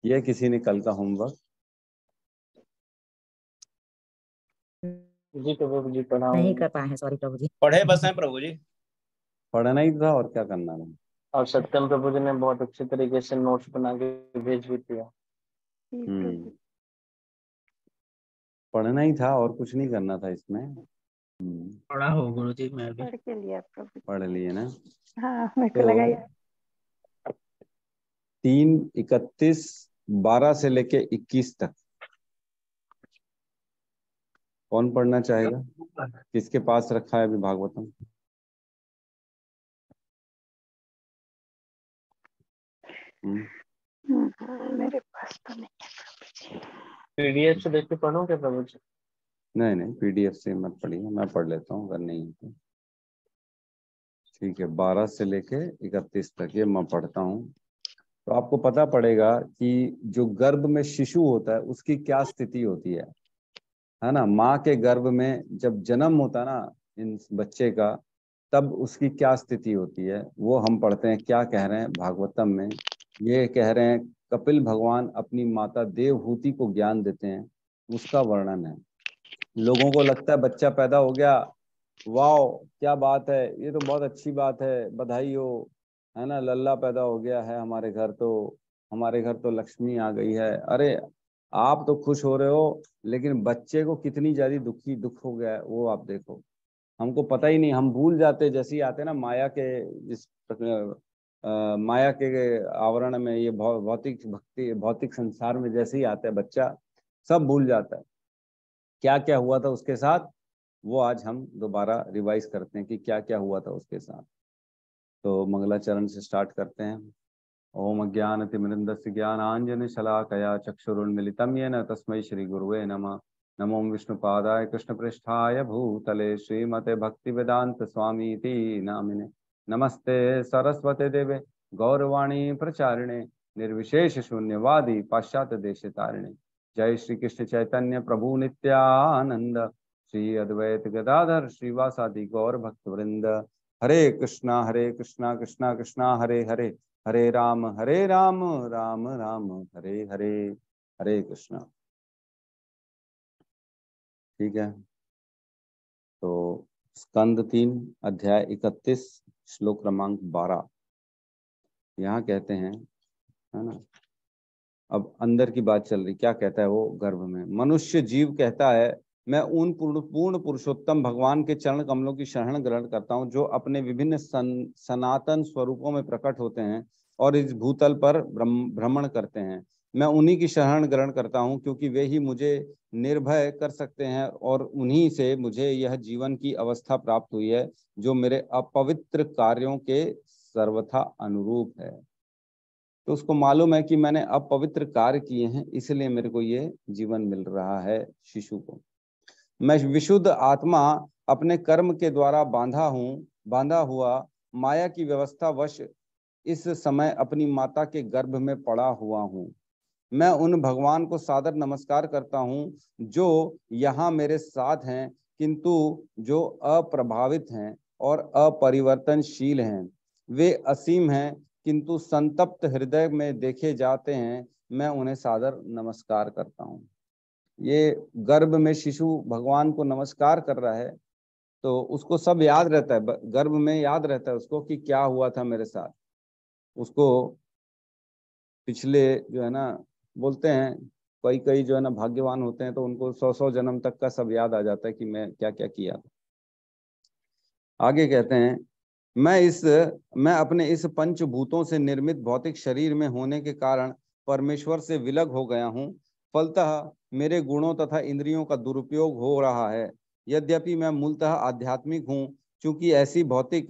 किया किसी ने कल का होमवर्क? जी प्रभु जी पढ़ा नहीं कर पाए हैं, सॉरी प्रभु जी। पढ़े बस हैं प्रभु जी। पढ़ना ही था और क्या करना था। और सत्यम प्रभु जी ने बहुत अच्छे तरीके से नोट्स बना के भेज भी दिया। पढ़ना ही था और कुछ नहीं करना था इसमें। पढ़ा हो गुरु जी, मैं भी पढ़ के लिया प्रभु। पढ़ लिए ना। हाँ मेरे को तो लगा यार 3, 31, 12 से लेके 21 तक कौन पढ़ना चाहेगा? किसके पास रखा है अभी भागवतम? मेरे पास तो नहीं है प्रभु जी। पीडीएफ से देख के पढ़ो क्या प्रभु जी? नहीं नहीं, पीडीएफ से मत पढ़िए, मैं पढ़ लेता हूँ अगर नहीं है तो। ठीक है, 12 से लेके 31 तक ये मैं पढ़ता हूँ। तो आपको पता पड़ेगा कि जो गर्भ में शिशु होता है उसकी क्या स्थिति होती है ना। माँ के गर्भ में जब जन्म होता है ना इन बच्चे का, तब उसकी क्या स्थिति होती है वो हम पढ़ते हैं। क्या कह रहे हैं भागवतम में? ये कह रहे हैं कपिल भगवान अपनी माता देवहूति को ज्ञान देते हैं, उसका वर्णन है। लोगों को लगता है बच्चा पैदा हो गया, वाह क्या बात है, ये तो बहुत अच्छी बात है, बधाई हो, है ना, लल्ला पैदा हो गया है हमारे घर तो लक्ष्मी आ गई है। अरे आप तो खुश हो रहे हो, लेकिन बच्चे को कितनी ज्यादा दुख हो गया है वो आप देखो। हमको पता ही नहीं, हम भूल जाते जैसे ही आते ना माया के जिस माया के आवरण में, ये भौतिक संसार में जैसे ही आता है बच्चा सब भूल जाता है क्या क्या हुआ था उसके साथ। वो आज हम दोबारा रिवाइज करते हैं कि क्या क्या हुआ था उसके साथ। तो मंगलाचरण से स्टार्ट करते हैं। ओम अज्ञानतिमिरन्दस्य ज्ञानाञ्जनशलाकया चक्षुरुन्मिलितं येन तस्मै श्रीगुरुवे नमः। नमो विष्णुपादाय कृष्णपृष्ठाय भूतले श्रीमते भक्तिवेदांत स्वामीति नामिने। नमस्ते सरस्वते देवे गौरवाणी प्रचारिणे निर्विशेष शून्यवादी पाश्चात्य देश तारिणे। जय श्री कृष्ण चैतन्य प्रभु नित्यानंद श्री अद्वैत गदाधर श्रीवासादि गौर भक्त वृंद। हरे कृष्णा कृष्णा कृष्णा हरे हरे, हरे राम राम राम हरे हरे। हरे कृष्णा। ठीक है, तो स्कंद 3 अध्याय 31 श्लोक क्रमांक 12 यहाँ कहते हैं, है ना। अब अंदर की बात चल रही, क्या कहता है वो गर्भ में? मनुष्य जीव कहता है मैं उन पूर्ण पुरुषोत्तम भगवान के चरण कमलों की शरण ग्रहण करता हूँ जो अपने विभिन्न सनातन स्वरूपों में प्रकट होते हैं और इस भूतल पर भ्रमण करते हैं। मैं उन्हीं की शरण ग्रहण करता हूँ क्योंकि वे ही मुझे निर्भय कर सकते हैं और उन्हीं से मुझे यह जीवन की अवस्था प्राप्त हुई है जो मेरे अपवित्र कार्यों के सर्वथा अनुरूप है। तो उसको मालूम है कि मैंने अपवित्र कार्य किए हैं, इसलिए मेरे को ये जीवन मिल रहा है शिशु को। मैं विशुद्ध आत्मा अपने कर्म के द्वारा बांधा हुआ माया की व्यवस्था वश इस समय अपनी माता के गर्भ में पड़ा हुआ हूँ। मैं उन भगवान को सादर नमस्कार करता हूँ जो यहाँ मेरे साथ हैं, किंतु जो अप्रभावित हैं और अपरिवर्तनशील हैं। वे असीम हैं किंतु संतप्त हृदय में देखे जाते हैं। मैं उन्हें सादर नमस्कार करता हूँ। ये गर्भ में शिशु भगवान को नमस्कार कर रहा है, तो उसको सब याद रहता है, गर्भ में याद रहता है उसको कि क्या हुआ था मेरे साथ। उसको पिछले जो है ना, बोलते हैं कई जो है ना भाग्यवान होते हैं तो उनको 100 जन्म तक का सब याद आ जाता है कि मैं क्या क्या किया था। आगे कहते हैं मैं अपने इस पंचभूतों से निर्मित भौतिक शरीर में होने के कारण परमेश्वर से विलग हो गया हूँ। फलतः मेरे गुणों तथा इंद्रियों का दुरुपयोग हो रहा है। यद्यपि मैं मूलतः आध्यात्मिक हूँ, चूंकि ऐसी भौतिक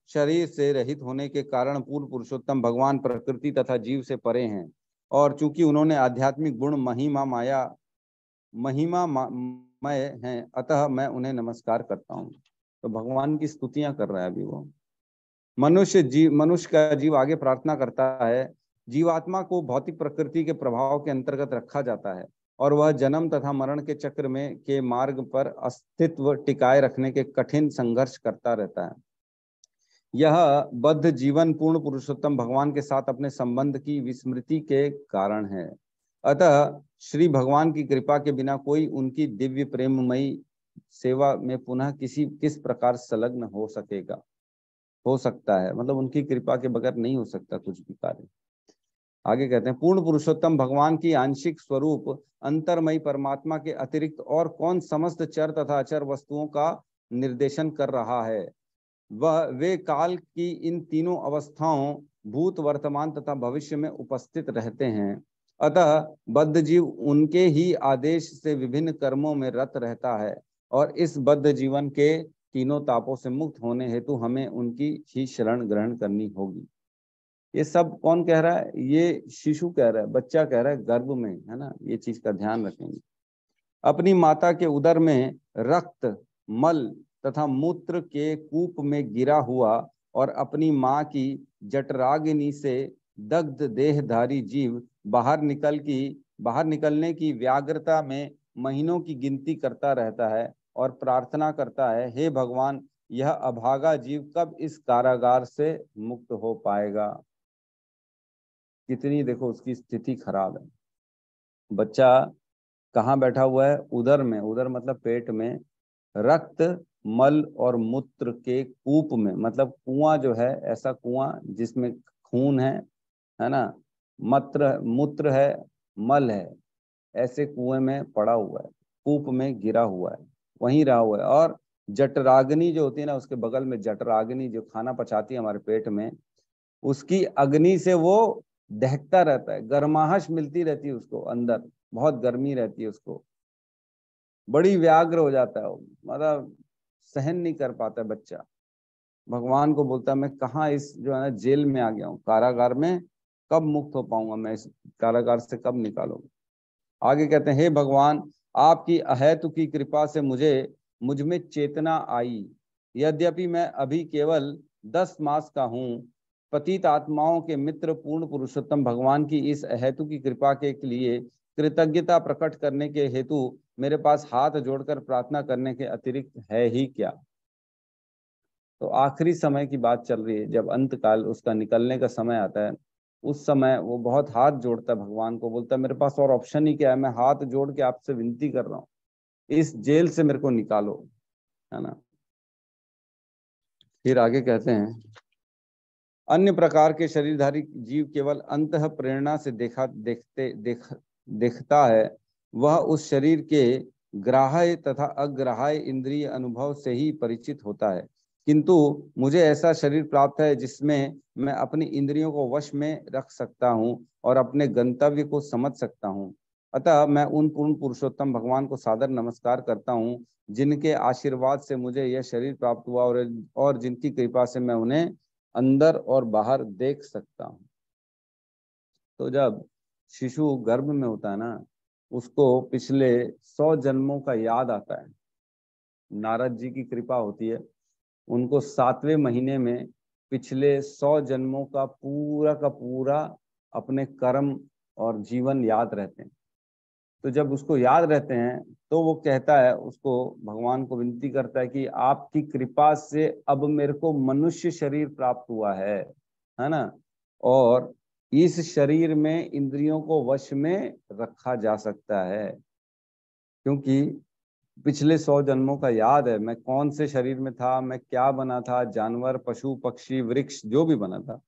शरीर से रहित होने के कारण पूर्व पुरुषोत्तम भगवान प्रकृति तथा जीव से परे हैं, और चूंकि उन्होंने आध्यात्मिक गुण महिमामय हैं, अतः मैं उन्हें नमस्कार करता हूँ। तो भगवान की स्तुतियां कर रहा है अभी वो। मनुष्य का जीव आगे प्रार्थना करता है। जीवात्मा को भौतिक प्रकृति के प्रभाव के अंतर्गत रखा जाता है और वह जन्म तथा मरण के चक्र में के मार्ग पर अस्तित्व टिकाए रखने के कठिन संघर्ष करता रहता है। यह बद्ध जीवन पूर्ण पुरुषोत्तम भगवान के साथ अपने संबंध की विस्मृति के कारण है। अतः श्री भगवान की कृपा के बिना कोई उनकी दिव्य प्रेममयी सेवा में पुनः किस प्रकार संलग्न हो सकता है, मतलब उनकी कृपा के बगैर नहीं हो सकता कुछ भी कार्य। आगे कहते हैं, पूर्ण पुरुषोत्तम भगवान की आंशिक स्वरूप अंतर्मयी परमात्मा के अतिरिक्त और कौन समस्त चर तथा अचर वस्तुओं का निर्देशन कर रहा है। वे काल की इन तीनों अवस्थाओं भूत, वर्तमान तथा भविष्य में उपस्थित रहते हैं। अतः बद्ध जीव उनके ही आदेश से विभिन्न कर्मों में रत रहता है और इस बद्ध जीवन के तीनों तापों से मुक्त होने हेतु हमें उनकी ही शरण ग्रहण करनी होगी। ये सब कौन कह रहा है? ये शिशु कह रहा है, बच्चा कह रहा है गर्भ में, है ना। ये चीज का ध्यान रखेंगे। अपनी माता के उदर में रक्त, मल तथा मूत्र के कूप में गिरा हुआ और अपनी माँ की जठराग्नि से दग्ध देहधारी जीव बाहर निकलने की व्याग्रता में महीनों की गिनती करता रहता है और प्रार्थना करता है, हे भगवान, यह अभागा जीव कब इस कारागार से मुक्त हो पाएगा। कितनी देखो उसकी स्थिति खराब है। बच्चा कहाँ बैठा हुआ है? उदर में। उदर मतलब पेट में। रक्त, मल और मूत्र के कूप में, मतलब कुआं जो है, ऐसा कुआं जिसमें खून है ना, मूत्र है, मल है, ऐसे कुएं में पड़ा हुआ है, कूप में गिरा हुआ है, वहीं रहा हुआ है। और जठराग्नि जो होती है ना, उसके बगल में जठराग्नि जो खाना पचाती है हमारे पेट में, उसकी अग्नि से वो दहकता रहता है, गर्माहट मिलती रहती है उसको, अंदर बहुत गर्मी रहती है उसको, बड़ी व्याग्र हो जाता है, मतलब सहन नहीं कर पाता बच्चा। भगवान को बोलता है, मैं कहाँ इस जो है ना जेल में आ गया हूँ, कारागार में कब मुक्त हो पाऊंगा, मैं इस कारागार से कब निकालूंगा। आगे कहते हैं, हे भगवान, आपकी अहेतु की कृपा से मुझ में चेतना आई। यद्यपि मैं अभी केवल 10 मास का हूँ, पतित आत्माओं के मित्र पूर्ण पुरुषोत्तम भगवान की इस अहेतु की कृपा के लिए कृतज्ञता प्रकट करने के हेतु मेरे पास हाथ जोड़कर प्रार्थना करने के अतिरिक्त है ही क्या। तो आखिरी समय की बात चल रही है, जब अंत काल उसका निकलने का समय आता है, उस समय वो बहुत हाथ जोड़ता है भगवान को, बोलता है मेरे पास और ऑप्शन ही क्या है, मैं हाथ जोड़ के आपसे विनती कर रहा हूँ, इस जेल से मेरे को निकालो, है ना। फिर आगे कहते हैं, अन्य प्रकार के शरीरधारी जीव केवल अंतः प्रेरणा से देखता है, वह उस शरीर के ग्राह्य तथा अग्राह्य इंद्रिय अनुभव से ही परिचित होता है, किंतु मुझे ऐसा शरीर प्राप्त है जिसमें मैं अपनी इंद्रियों को वश में रख सकता हूँ और अपने गंतव्य को समझ सकता हूँ। अतः मैं उन पूर्ण पुरुषोत्तम भगवान को सादर नमस्कार करता हूँ जिनके आशीर्वाद से मुझे यह शरीर प्राप्त हुआ और जिनकी कृपा से मैं उन्हें अंदर और बाहर देख सकता हूँ। तो जब शिशु गर्भ में होता है ना, उसको पिछले 100 जन्मों का याद आता है। नारद जी की कृपा होती है, उनको 7वें महीने में पिछले 100 जन्मों का पूरा अपने कर्म और जीवन याद रहते हैं। तो जब उसको याद रहते हैं तो वो कहता है, उसको भगवान को विनती करता है कि आपकी कृपा से अब मेरे को मनुष्य शरीर प्राप्त हुआ है ना, और इस शरीर में इंद्रियों को वश में रखा जा सकता है, क्योंकि पिछले 100 जन्मों का याद है, मैं कौन से शरीर में था, मैं क्या बना था, जानवर, पशु, पक्षी, वृक्ष जो भी बना था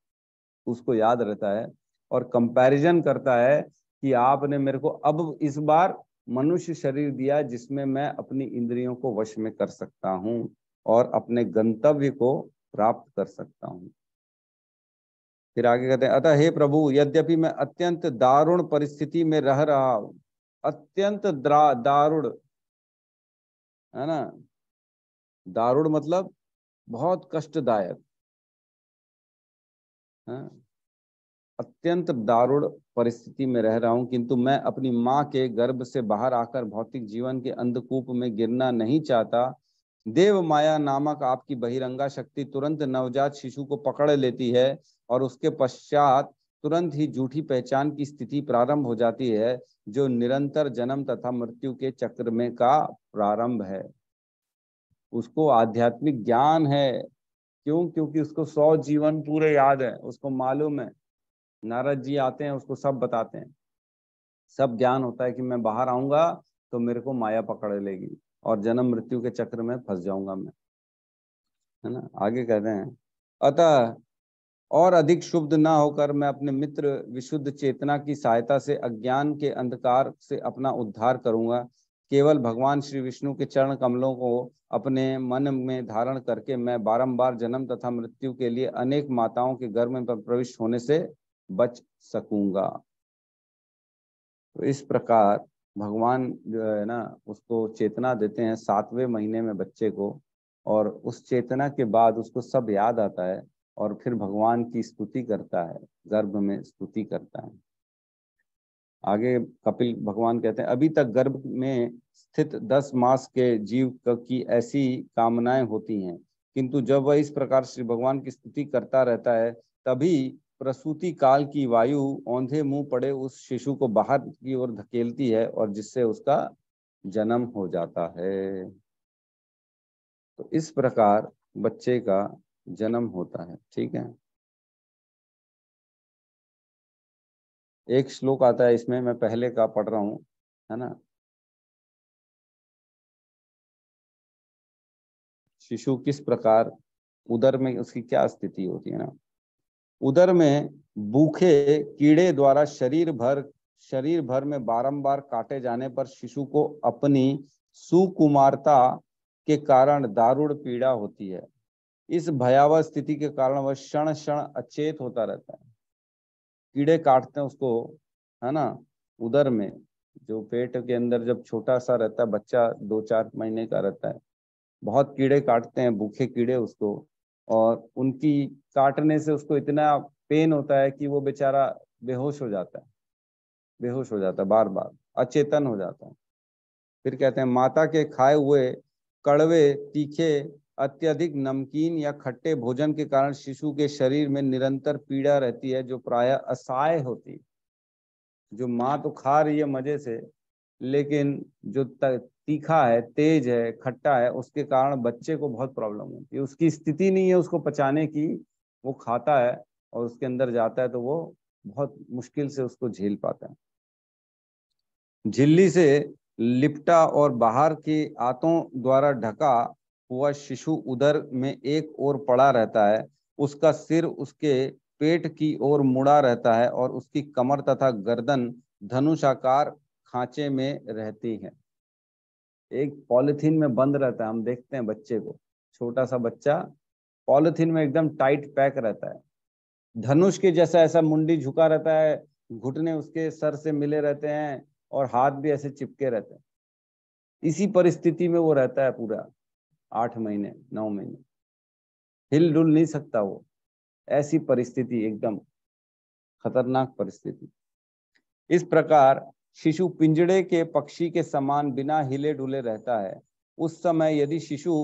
उसको याद रहता है, और कंपैरिजन करता है कि आपने मेरे को अब इस बार मनुष्य शरीर दिया जिसमें मैं अपनी इंद्रियों को वश में कर सकता हूँ और अपने गंतव्य को प्राप्त कर सकता हूँ। फिर आगे कहते हैं, अतः हे प्रभु, यद्यपि मैं अत्यंत दारुण परिस्थिति में रह रहा हूँ, अत्यंत दारुण, है ना, दारुण मतलब बहुत कष्टदायक, अत्यंत दारुण परिस्थिति में रह रहा हूं, किंतु मैं अपनी माँ के गर्भ से बाहर आकर भौतिक जीवन के अंधकूप में गिरना नहीं चाहता। देव माया नामक आपकी बहिरंगा शक्ति तुरंत नवजात शिशु को पकड़ लेती है और उसके पश्चात तुरंत ही झूठी पहचान की स्थिति प्रारंभ हो जाती है, जो निरंतर जन्म तथा मृत्यु के चक्र में का प्रारंभ है। उसको आध्यात्मिक ज्ञान है क्यों? क्योंकि उसको 100 जीवन पूरे याद है, उसको मालूम है। नारद जी आते हैं, उसको सब बताते हैं, सब ज्ञान होता है कि मैं बाहर आऊंगा तो मेरे को माया पकड़ लेगी और जन्म मृत्यु के चक्र में फंस जाऊंगा मैं, है ना। आगे कहते हैं, अतः और अधिक शुद्ध ना होकर मैं अपने मित्र विशुद्ध चेतना की सहायता से अज्ञान के अंधकार से अपना उद्धार करूंगा। केवल भगवान श्री विष्णु के चरण कमलों को अपने मन में धारण करके मैं बारंबार जन्म तथा मृत्यु के लिए अनेक माताओं के गर्भ में प्रविष्ट होने से बच सकूंगा। तो इस प्रकार भगवान जो है ना, उसको चेतना देते हैं 7वें महीने में बच्चे को, और उस चेतना के बाद उसको सब याद आता है और फिर भगवान की स्तुति करता है, गर्भ में स्तुति करता है। आगे कपिल भगवान कहते हैं, अभी तक गर्भ में स्थित 10 मास के जीव की ऐसी कामनाएं होती हैं, किंतु जब वह इस प्रकार श्री भगवान की स्तुति करता रहता है, तभी प्रसूति काल की वायु औंधे मुंह पड़े उस शिशु को बाहर की ओर धकेलती है और जिससे उसका जन्म हो जाता है। तो इस प्रकार बच्चे का जन्म होता है। ठीक है, एक श्लोक आता है इसमें, मैं पहले का पढ़ रहा हूं, है ना। शिशु किस प्रकार उदर में उसकी क्या स्थिति होती है ना। उदर में भूखे कीड़े द्वारा शरीर भर में बारंबार काटे जाने पर शिशु को अपनी सुकुमारता के कारण दारुण पीड़ा होती है। इस भयावह स्थिति के कारण वह क्षण क्षण अचेत होता रहता है। कीड़े काटते हैं उसको, है ना, उदर में, जो पेट के अंदर जब छोटा सा रहता है बच्चा, 2-4 महीने का रहता है, बहुत कीड़े काटते हैं, भूखे कीड़े उसको, और उनकी काटने से उसको इतना पेन होता है कि वो बेचारा बेहोश हो जाता है, बेहोश हो जाता है, बार बार अचेतन हो जाता है। फिर कहते हैं, माता के खाए हुए कड़वे, तीखे, अत्यधिक नमकीन या खट्टे भोजन के कारण शिशु के शरीर में निरंतर पीड़ा रहती है, जो प्रायः असह्य होती है। जो माँ तो खा रही है मजे से, लेकिन जो तीखा है, तेज है, खट्टा है, उसके कारण बच्चे को बहुत प्रॉब्लम होती है। उसकी स्थिति नहीं है उसको पचाने की, वो खाता है और उसके अंदर जाता है तो वो बहुत मुश्किल से उसको झेल पाता है। झिल्ली से लिपटा और बाहर के आंतों द्वारा ढका हुआ शिशु उदर में एक ओर पड़ा रहता है। उसका सिर उसके पेट की ओर मुड़ा रहता है और उसकी कमर तथा गर्दन धनुषाकार खांचे में रहती है। एक पॉलिथीन में बंद रहता है, हम देखते हैं बच्चे को, छोटा सा बच्चा पॉलिथीन में एकदम टाइट पैक रहता है, धनुष के जैसा ऐसा मुंडी झुका रहता है, घुटने उसके सर से मिले रहते हैं और हाथ भी ऐसे चिपके रहते हैं। इसी परिस्थिति में वो रहता है पूरा 8 महीने 9 महीने, हिल डुल नहीं सकता वो। ऐसी परिस्थिति, एकदम खतरनाक परिस्थिति। इस प्रकार शिशु पिंजड़े के पक्षी के समान बिना हिले डुले रहता है। उस समय यदि शिशु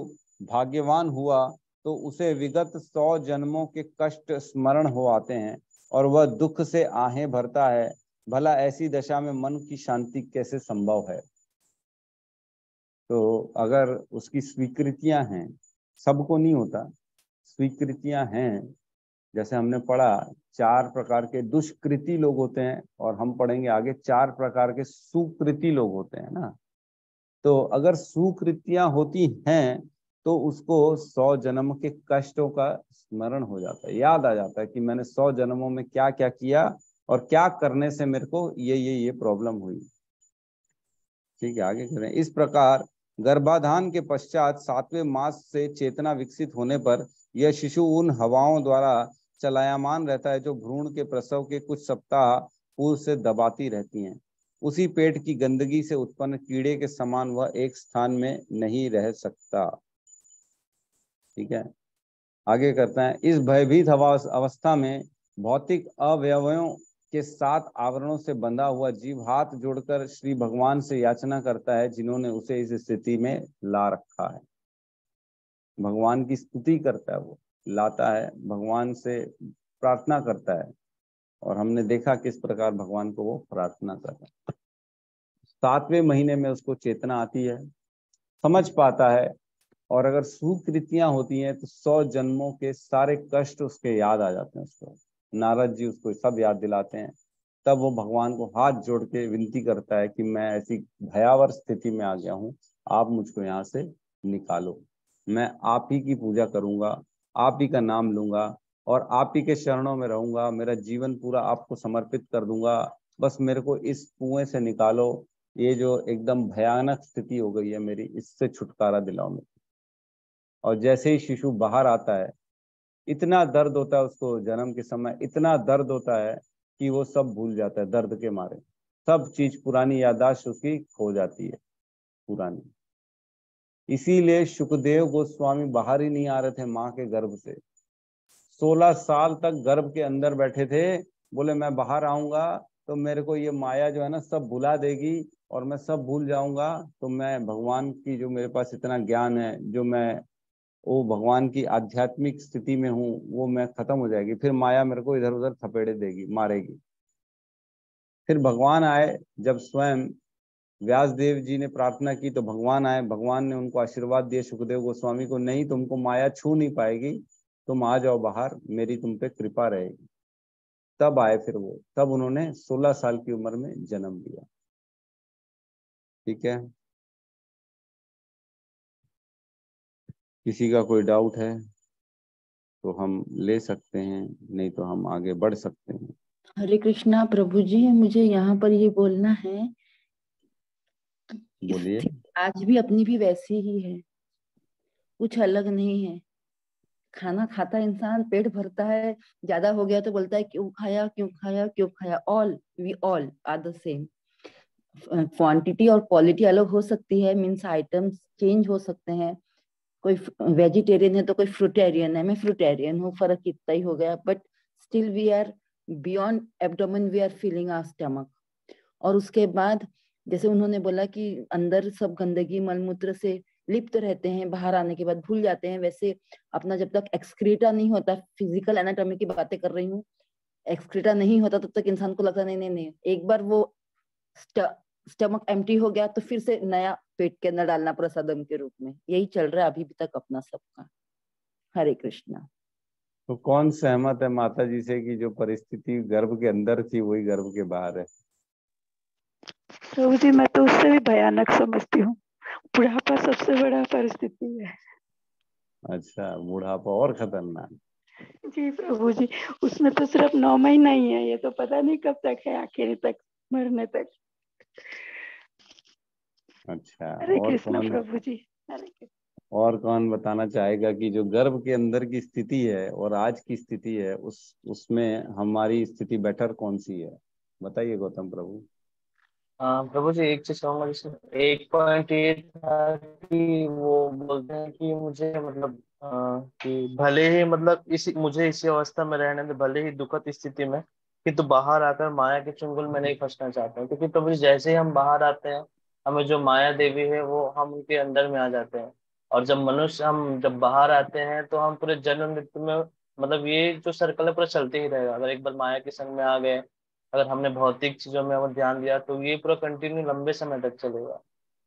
भाग्यवान हुआ तो उसे विगत 100 जन्मों के कष्ट स्मरण हो आते हैं और वह दुख से आहें भरता है। भला ऐसी दशा में मन की शांति कैसे संभव है। तो अगर उसकी स्वीकृतियां हैं, सबको नहीं होता, स्वीकृतियां हैं, जैसे हमने पढ़ा 4 प्रकार के दुष्कृति लोग होते हैं, और हम पढ़ेंगे आगे 4 प्रकार के सुकृति लोग होते हैं ना। तो अगर सुकृतियां होती हैं तो उसको 100 जन्म के कष्टों का स्मरण हो जाता है, याद आ जाता है कि मैंने 100 जन्मों में क्या क्या किया और क्या करने से मेरे को ये प्रॉब्लम हुई। ठीक है, आगे करें। इस प्रकार गर्भाधान के पश्चात 7वें मास से चेतना विकसित होने पर यह शिशु उन हवाओं द्वारा चलायमान रहता है जो भ्रूण के प्रसव के कुछ सप्ताह पूर्व से दबाती रहती हैं। उसी पेट की गंदगी से उत्पन्न कीड़े के समान वह एक स्थान में नहीं रह सकता। ठीक है, आगे करता है। इस भयभीत अवस्था में भौतिक अवयवों के 7 आवरणों से बंधा हुआ जीव हाथ जोड़कर श्री भगवान से याचना करता है, जिन्होंने उसे इस स्थिति में ला रखा है। भगवान की स्तुति करता है, वो लाता है, भगवान से प्रार्थना करता है, और हमने देखा किस प्रकार भगवान को वो प्रार्थना करता है। 7वें महीने में उसको चेतना आती है, समझ पाता है और अगर सुकृतियां होती हैं तो 100 जन्मों के सारे कष्ट उसके याद आ जाते हैं उसको। नारद जी उसको सब याद दिलाते हैं। तब वो भगवान को हाथ जोड़ के विनती करता है कि मैं ऐसी भयावह स्थिति में आ गया हूँ, आप मुझको यहाँ से निकालो। मैं आप ही की पूजा करूंगा, आप ही का नाम लूंगा और आप ही के चरणों में रहूंगा, मेरा जीवन पूरा आपको समर्पित कर दूंगा। बस मेरे को इस कुएं से निकालो, ये जो एकदम भयानक स्थिति हो गई है मेरी, इससे छुटकारा दिलाओ मेरे। और जैसे ही शिशु बाहर आता है, इतना दर्द होता है उसको जन्म के समय, इतना दर्द होता है कि वो सब भूल जाता है दर्द के मारे। सब चीज पुरानी याददाश्त उसकी खो जाती है पुरानी। इसीलिए सुखदेव गोस्वामी बाहर ही नहीं आ रहे थे माँ के गर्भ से। 16 साल तक गर्भ के अंदर बैठे थे। बोले मैं बाहर आऊंगा तो मेरे को ये माया जो है ना सब भुला देगी और मैं सब भूल जाऊंगा, तो मैं भगवान की जो मेरे पास इतना ज्ञान है, जो मैं वो भगवान की आध्यात्मिक स्थिति में हूँ, वो मैं खत्म हो जाएगी। फिर माया मेरे को इधर उधर थपेड़े देगी, मारेगी। फिर भगवान आए। जब स्वयं व्यास देव जी ने प्रार्थना की तो भगवान आए। भगवान ने उनको आशीर्वाद दिए सुखदेव गोस्वामी को, नहीं तुमको माया छू नहीं पाएगी, तुम आ जाओ बाहर, मेरी तुम पे कृपा रहेगी। तब आए फिर वो, तब उन्होंने 16 साल की उम्र में जन्म लिया। ठीक है, किसी का कोई डाउट है तो हम ले सकते हैं, नहीं तो हम आगे बढ़ सकते हैं। हरे कृष्णा प्रभु जी, मुझे यहाँ पर ये बोलना है, बोलिए। स्थिति आज भी अपनी भी वैसी ही है, कुछ अलग नहीं है। खाना खाता है इंसान, पेट भरता है, ज्यादा हो गया तो बोलता है क्यों खाया क्यों खाया क्यों खाया। All we all are the same. Quantity और क्वालिटी अलग हो सकती है, मीन्स आइटम्स चेंज हो सकते हैं। कोई वेजिटेरियन है तो कोई फ्रूटेरियन है, मैं फ्रूटेरियन हूँ, फर्क इतना ही हो गया। But still we are beyond abdomen, we are feeling our stomach. और उसके बाद जैसे उन्होंने बोला कि अंदर सब गंदगी मलमूत्र से लिप्त रहते हैं, बाहर आने के बाद भूल जाते हैं, वैसे अपना जब तक एक्सक्रीटा नहीं होता, फिजिकल एनाटॉमी की बातें कर रही हूँ, एक्सक्रीटा नहीं होता तब तक इंसान को लगता नहीं नहीं नहीं, एक बार वो स्टमक एम्प्टी हो गया तो फिर से नया पेट के अंदर डालना प्रसादम के रूप में। यही चल रहा है अभी भी तक अपना सबका। हरे कृष्णा। तो कौन सहमत है माता जी से कि जो परिस्थिति गर्भ के अंदर थी वही गर्भ के बाहर है? प्रभु जी मैं तो उससे भी भयानक समझती हूँ, बुढ़ापा सबसे बड़ा परिस्थिति है। अच्छा, बुढ़ापा और खतरनाक। जी प्रभु जी, उसमें तो सिर्फ 9 महीना ही है, ये तो पता नहीं कब तक है, आखिरी तक, मरने तक। अच्छा, हरे और कृष्ण कौन, प्रभु जी, हरे कृष्ण। और कौन बताना चाहेगा कि जो गर्भ के अंदर की स्थिति है और आज की स्थिति है, उसमें हमारी स्थिति बेटर कौन सी है? बताइए गौतम प्रभु। हाँ प्रभु जी, एक चीज कहूंगा, जिसमें एक पॉइंट ये था कि वो बोलते हैं कि मुझे मतलब कि भले ही मतलब मुझे इसी अवस्था में रहने दे, भले ही दुखद स्थिति में, कि तू बाहर आकर माया के चुंगल में नहीं फंसना चाहता हूँ। क्योंकि प्रभु जी जैसे ही हम बाहर आते हैं, हमें जो माया देवी है वो हम उनके अंदर में आ जाते हैं। और जब मनुष्य हम जब बाहर आते हैं तो हम पूरे जन्म मृत्यु में, मतलब ये जो सर्कल है पूरा चलते ही रहेगा। अगर एक बार माया के संग में आ गए, अगर हमने भौतिक चीजों में अगर ध्यान दिया, तो ये पूरा कंटिन्यू लंबे समय तक चलेगा।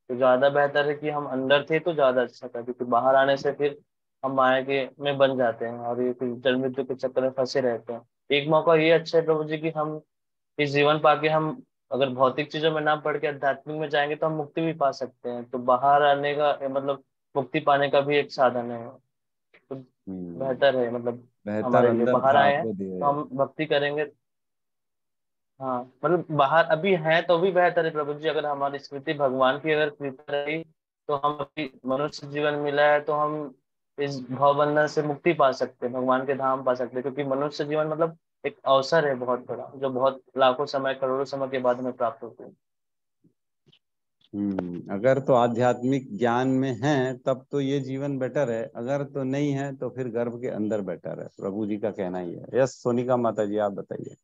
तो ज्यादा बेहतर है कि हम अंदर थे तो ज्यादा अच्छा था, क्योंकि बाहर आने से फिर हम माया के में बन जाते हैं और ये फिर जन्म मृत्यु के चक्कर में फंसे रहते हैं। एक मौका ये अच्छा है प्रभु जी कि हम इस जीवन पाके हम अगर भौतिक चीजों में ना पढ़ के आध्यात्मिक में जाएंगे तो हम मुक्ति भी पा सकते हैं। तो बाहर आने का मतलब मुक्ति पाने का भी एक साधन है। तो हम्म, बेहतर है, मतलब बेहतर हमारे लिए अंदर बाहर था आए हैं आपको दिया तो जाए। हम भक्ति करेंगे। हाँ मतलब बाहर अभी है तो भी बेहतर है प्रभु जी। अगर हमारी स्मृति भगवान की अगर कृपा रही, तो हम अभी मनुष्य जीवन मिला है तो हम इस भवबंधन से मुक्ति पा सकते हैं, भगवान के धाम पा सकते हैं। क्योंकि मनुष्य जीवन मतलब एक अवसर है बहुत बड़ा, जो बहुत लाखों समय करोड़ों समय के बाद हमें प्राप्त होते हैं। अगर तो आध्यात्मिक ज्ञान में है तब तो ये जीवन बेटर है, अगर तो नहीं है तो फिर गर्भ के अंदर बेटर है। प्रभु जी का कहना ही है। यस सोनिका माता जी, आप बताइए।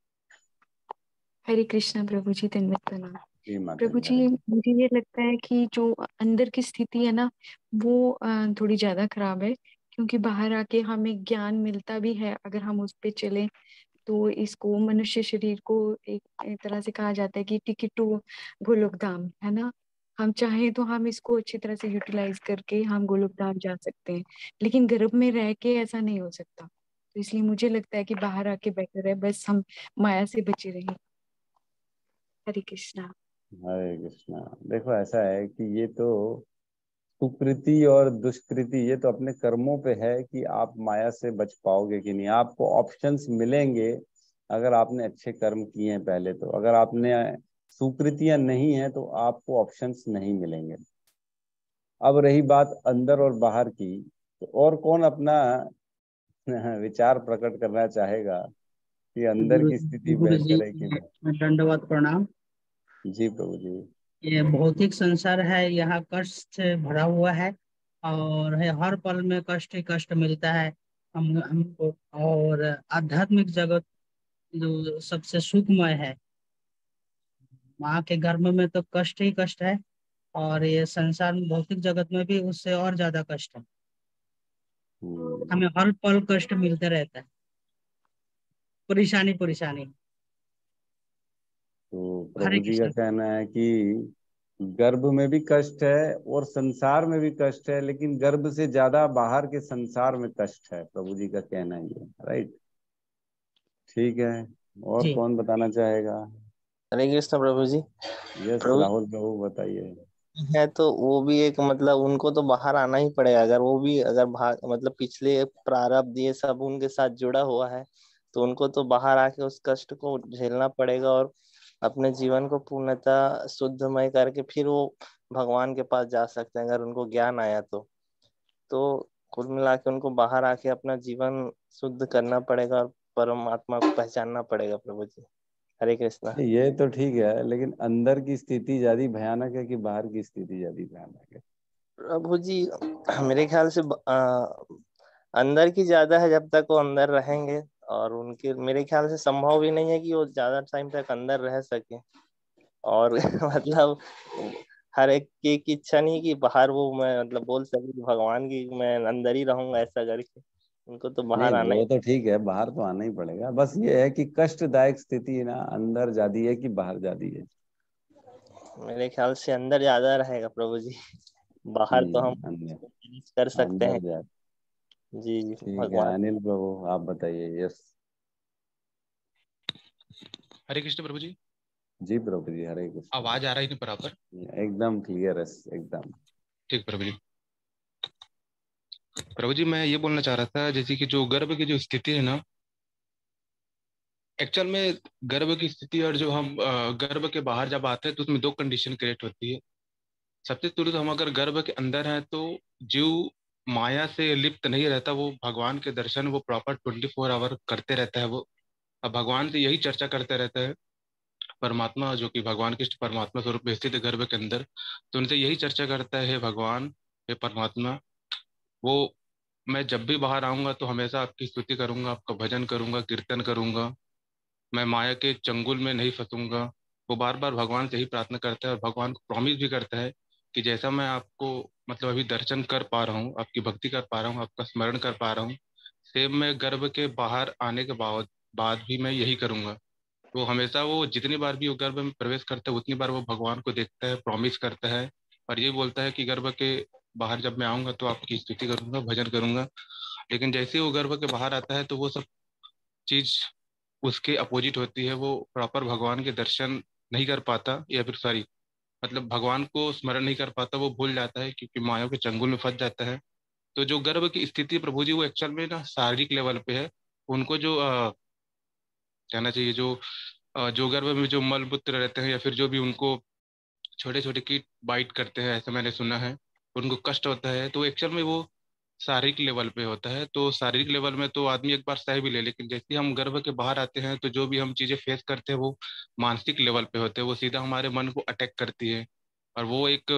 हरे कृष्णा प्रभु जी, धन्यवाद प्रणाम। जी माता प्रभु जी, जी हरे। मुझे ये लगता है कि जो अंदर की स्थिति है ना, वो थोड़ी ज्यादा खराब है। क्योंकि बाहर आके हमें ज्ञान मिलता भी है, अगर हम उस पे चलें तो इसको मनुष्य शरीर को एक तरह से कहा जाता है कि टिकट टू गोलोक धाम है ना। हम चाहें तो हम इसको अच्छी तरह से यूटिलाइज करके हम गोलोक धाम जा सकते हैं, लेकिन गर्भ में रह के ऐसा नहीं हो सकता। तो इसलिए मुझे लगता है कि बाहर आके बेटर है, बस हम माया से बचे रहें। हरे कृष्णा। हरे कृष्णा। देखो ऐसा है कि ये तो सुकृति और दुष्कृति, ये तो अपने कर्मों पे है कि आप माया से बच पाओगे कि नहीं। आपको ऑप्शंस मिलेंगे अगर आपने अच्छे कर्म किए हैं पहले। तो अगर आपने सुकृतियां नहीं है तो आपको ऑप्शंस नहीं मिलेंगे। अब रही बात अंदर और बाहर की, तो और कौन अपना विचार प्रकट करना चाहेगा कि अंदर की स्थिति गुरु जी, बेहतर है कि बाहर? दंडवत प्रणाम। जी प्रभु जी। ये भौतिक संसार है, यहाँ कष्ट से भरा हुआ है और है हर पल में कष्ट ही कष्ट मिलता है हमको। और आध्यात्मिक जगत जो सबसे सुखमय है, वहाँ के गर्भ में तो कष्ट ही कष्ट है, और ये संसार में भौतिक जगत में भी उससे और ज्यादा कष्ट है। हमें हर पल कष्ट मिलते रहता है, परेशानी परेशानी। तो हरे प्रभु जी का कृष्ण। कहना है कि गर्भ में भी कष्ट है और संसार में भी कष्ट है, लेकिन गर्भ से ज्यादा बाहर के संसार में कष्ट है। प्रभु जी का कहना है ये, राइट। ठीक है, और जी। कौन बताना चाहेगा? हरे कृष्ण प्रभु जी। यस प्रभु राहुल प्रभु बताइए। है तो वो भी एक मतलब उनको तो बाहर आना ही पड़ेगा। अगर वो भी अगर भाग मतलब पिछले प्रारब्ध ये सब उनके साथ जुड़ा हुआ है तो उनको तो बाहर आके उस कष्ट को झेलना पड़ेगा और अपने जीवन को पूर्णतः शुद्धमय करके फिर वो भगवान के पास जा सकते हैं अगर उनको ज्ञान आया तो कुल मिला के उनको बाहर आके अपना जीवन शुद्ध करना पड़ेगा और परमात्मा को पहचानना पड़ेगा प्रभु जी। हरे कृष्णा। ये तो ठीक है, लेकिन अंदर की स्थिति ज्यादा भयानक है कि बाहर की स्थिति ज्यादा भयानक है? प्रभु जी मेरे ख्याल से अंदर की ज्यादा है जब तक वो अंदर रहेंगे। और उनके मेरे ख्याल से संभव भी नहीं है कि वो ज्यादा टाइम तक अंदर रह सके। और मतलब हर एक की इच्छा नहीं कि बाहर वो मैं मतलब बोल सके कि भगवान की मैं अंदर ही रहूंगा ऐसा करके। उनको तो नहीं बाहर आना ही। वो तो ठीक है, बाहर तो आना ही पड़ेगा। बस ये है कि कष्टदायक स्थिति ना अंदर ज्यादा है कि बाहर ज्यादा है? मेरे ख्याल से अंदर ज्यादा रहेगा प्रभु जी। बाहर तो हम अंदर। कर सकते अंदर हैं। ज्यादा। जी जी ठीक है भगवान। अनिल प्रभु आप बताइए। यस। हरे कृष्ण प्रभु जी। जी प्रभु जी हरे कृष्ण। आवाज आ रही है बराबर? एकदम क्लियर है, एकदम। ठीक प्रभु जी। प्रभु जी मैं ये बोलना चाह रहा था जैसे कि जो गर्भ की जो स्थिति है ना, एक्चुअल में गर्भ की स्थिति और जो हम गर्भ के बाहर जब आते हैं तो उसमें दो कंडीशन क्रिएट होती है। सबसे तुरंत हम अगर गर्भ के अंदर हैं तो जीव माया से लिप्त नहीं रहता, वो भगवान के दर्शन वो प्रॉपर 24 आवर करते रहता है। वो अब भगवान से यही चर्चा करते रहता है। परमात्मा जो कि भगवान कृष्ण परमात्मा स्वरूप में स्थित है गर्भ के अंदर, तो उनसे यही चर्चा करता है, हे भगवान, हे परमात्मा, वो मैं जब भी बाहर आऊंगा तो हमेशा आपकी स्तुति करूंगा, आपका भजन करूंगा, कीर्तन करूंगा, मैं माया के चंगुल में नहीं फंसूंगा। वो बार बार भगवान से ही प्रार्थना करता है और भगवान को प्रॉमिस भी करता है कि जैसा मैं आपको मतलब अभी दर्शन कर पा रहा हूँ, आपकी भक्ति कर पा रहा हूँ, आपका स्मरण कर पा रहा हूँ, सेम मैं गर्भ के बाहर आने के बाद भी मैं यही करूंगा। तो हमेशा वो जितनी बार भी वो गर्भ में प्रवेश करता है उतनी बार वो भगवान को देखता है, प्रॉमिस करता है और ये बोलता है कि गर्भ के बाहर जब मैं आऊंगा तो आपकी स्तुति करूंगा, भजन करूंगा। लेकिन जैसे ही वो गर्भ के बाहर आता है तो वो सब चीज उसके अपोजिट होती है। वो प्रॉपर भगवान के दर्शन नहीं कर पाता, या फिर सॉरी मतलब भगवान को स्मरण नहीं कर पाता, वो भूल जाता है क्योंकि माया के चंगुल में फंस जाता है। तो जो गर्भ की स्थिति प्रभु जी वो एक्चुअल में ना शारीरिक लेवल पे है। उनको जो कहना चाहिए जो जो गर्भ में जो मलमूत्र रहते हैं या फिर जो भी उनको छोटे छोटे कीट बाइट करते हैं, ऐसा मैंने सुना है, उनको कष्ट होता है। तो एक्चुअल में वो शारीरिक लेवल पे होता है। तो शारीरिक लेवल में तो आदमी एक बार सह भी ले, लेकिन जैसे ही हम गर्भ के बाहर आते हैं तो जो भी हम चीजें फेस करते हैं वो मानसिक लेवल पे होते हैं, वो सीधा हमारे मन को अटैक करती है। और वो एक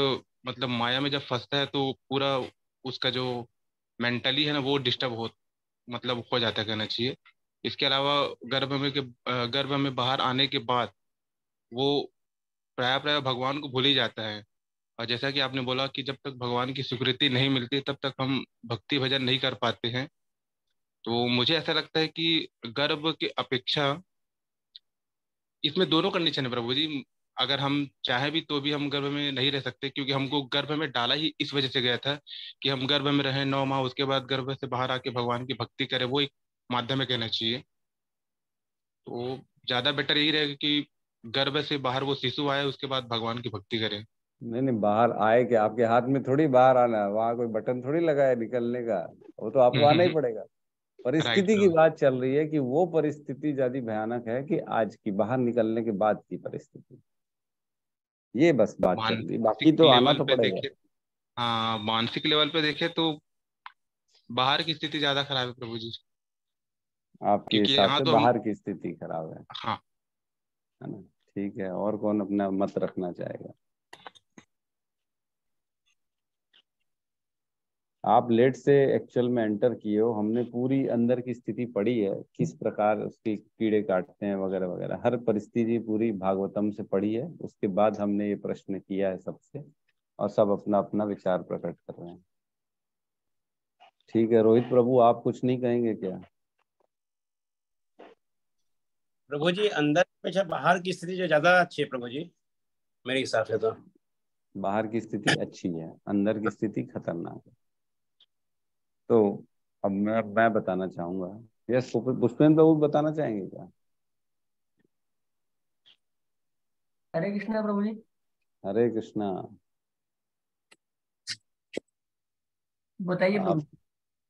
मतलब माया में जब फंसता है तो पूरा उसका जो मेंटली है ना वो डिस्टर्ब हो मतलब हो जाता है कहना चाहिए। इसके अलावा गर्भ में बाहर आने के बाद वो प्राय प्राय भगवान को भूल ही जाता है। और जैसा कि आपने बोला कि जब तक भगवान की स्वीकृति नहीं मिलती तब तक हम भक्ति भजन नहीं कर पाते हैं। तो मुझे ऐसा लगता है कि गर्भ की अपेक्षा इसमें दोनों कंडीशन है प्रभु जी। अगर हम चाहे भी तो भी हम गर्भ में नहीं रह सकते, क्योंकि हमको गर्भ में डाला ही इस वजह से गया था कि हम गर्भ में रहें 9 माह, उसके बाद गर्भ से बाहर आके भगवान की भक्ति करें। वो एक माध्यम है कहना चाहिए। तो ज्यादा बेटर यही रहेगा कि गर्भ से बाहर वो शिशु आए, उसके बाद भगवान की भक्ति करें। नहीं नहीं, बाहर आए क्या, आपके हाथ में थोड़ी बाहर आना है, वहां कोई बटन थोड़ी लगा है निकलने का, वो तो आपको आना ही पड़ेगा। राइट परिस्थिति की प्रभु। बात चल रही है कि वो परिस्थिति ज्यादा भयानक है कि आज की बाहर निकलने के बाद की परिस्थिति, ये बस बात चल रही है, बाकी मानसिक तो आना लेवल तो पे पड़ेगा। देखे, हाँ मानसिक लेवल पे देखे तो बाहर की स्थिति ज्यादा खराब है प्रभु जी। आपके क्योंकि हिसाब यहाँ से तो हम, बाहर की स्थिति खराब हाँ है ना? ठीक है, और कौन अपना मत रखना चाहेगा? आप लेट से एक्चुअल में एंटर किए हो, हमने पूरी अंदर की स्थिति पढ़ी है, किस प्रकार उसके कीड़े काटते हैं वगैरह वगैरह, हर परिस्थिति पूरी भागवतम से पढ़ी है। उसके बाद हमने ये प्रश्न किया है सबसे, और सब अपना अपना विचार प्रकट कर रहे हैं। ठीक है रोहित प्रभु, आप कुछ नहीं कहेंगे क्या? प्रभु जी अंदर की अपेक्षा बाहर की स्थिति जो ज्यादा अच्छी है प्रभु जी, मेरे हिसाब से तो। बाहर की स्थिति अच्छी है, अंदर की स्थिति खतरनाक है। तो अब मैं बताना चाहूंगा। यस, पुष्पेंद्र प्रभु बताना चाहेंगे क्या? हरे कृष्णा प्रभु जी। हरे कृष्णा। बताइए प्रभु। आप,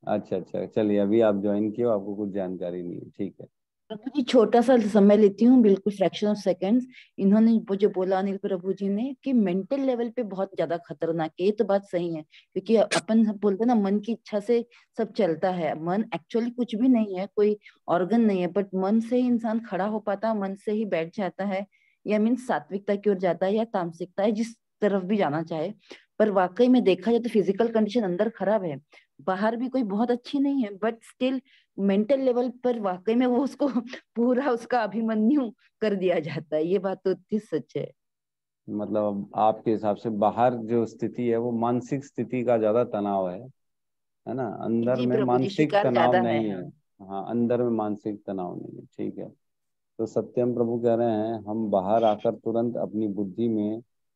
अच्छा अच्छा, चलिए, अभी आप ज्वाइन किए हो, आपको कुछ जानकारी नहीं है, ठीक है। प्रभु जी छोटा सा समय लेती हूँ, बिल्कुल फ्रैक्शन ऑफ सेकंड्स। इन्होंने वो जो बोला अनिल प्रभु जी ने कि मेंटल लेवल पे बहुत ज्यादा खतरनाक है, ये तो बात सही है। क्योंकि अपन सब बोलते हैं ना, मन की इच्छा से सब चलता है। मन एक्चुअली कुछ भी नहीं है, कोई ऑर्गन नहीं है, बट मन से ही इंसान खड़ा हो पाता है, मन से ही बैठ जाता है, या मीन्स सात्विकता की ओर जाता है या तामसिकता है, जिस तरफ भी जाना चाहे। पर वाकई में देखा जाए तो फिजिकल कंडीशन अंदर खराब है, बाहर भी कोई बहुत अच्छी नहीं है, बट स्टिल मेंटल लेवल पर वाकई में वो उसको पूरा उसका अभिमन्यु कर दिया जाता है। ये बात तो इतनी सच है। मतलब अब आपके हिसाब से बाहर जो स्थिति है वो मानसिक स्थिति का ज्यादा तनाव है ना? अंदर जी में प्रभु जी, मानसिक शिकार तनाव ज्यादा है, नहीं है। हाँ। हाँ, अंदर में मानसिक तनाव नहीं है, ठीक है। तो सत्यम प्रभु कह रहे हैं, हम बाहर आकर तुरंत अपनी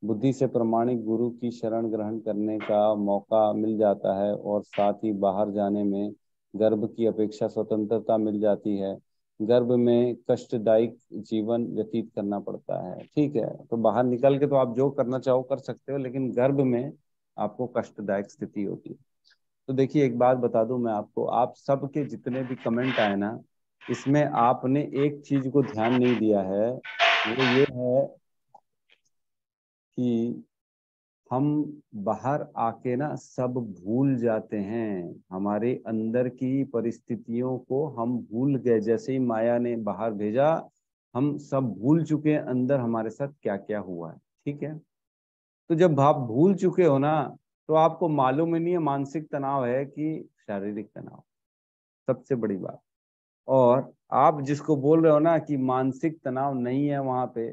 बुद्धि से प्रमाणिक गुरु की शरण ग्रहण करने का मौका मिल जाता है, और साथ ही बाहर जाने में गर्भ की अपेक्षा स्वतंत्रता मिल जाती है। गर्भ में कष्टदायक जीवन व्यतीत करना पड़ता है, ठीक है। तो बाहर निकल के तो आप जो करना चाहो कर सकते हो, लेकिन गर्भ में आपको कष्टदायक स्थिति होती है। तो देखिए, एक बात बता दूं मैं आपको, आप सबके जितने भी कमेंट आए ना, इसमें आपने एक चीज को ध्यान नहीं दिया है, वो ये है कि हम बाहर आके ना सब भूल जाते हैं, हमारे अंदर की परिस्थितियों को हम भूल गए। जैसे ही माया ने बाहर भेजा, हम सब भूल चुके हैं अंदर हमारे साथ क्या क्या हुआ है, ठीक है। तो जब आप भूल चुके हो ना, तो आपको मालूम ही नहीं है मानसिक तनाव है कि शारीरिक तनाव, सबसे बड़ी बात। और आप जिसको बोल रहे हो ना कि मानसिक तनाव नहीं है वहां पे,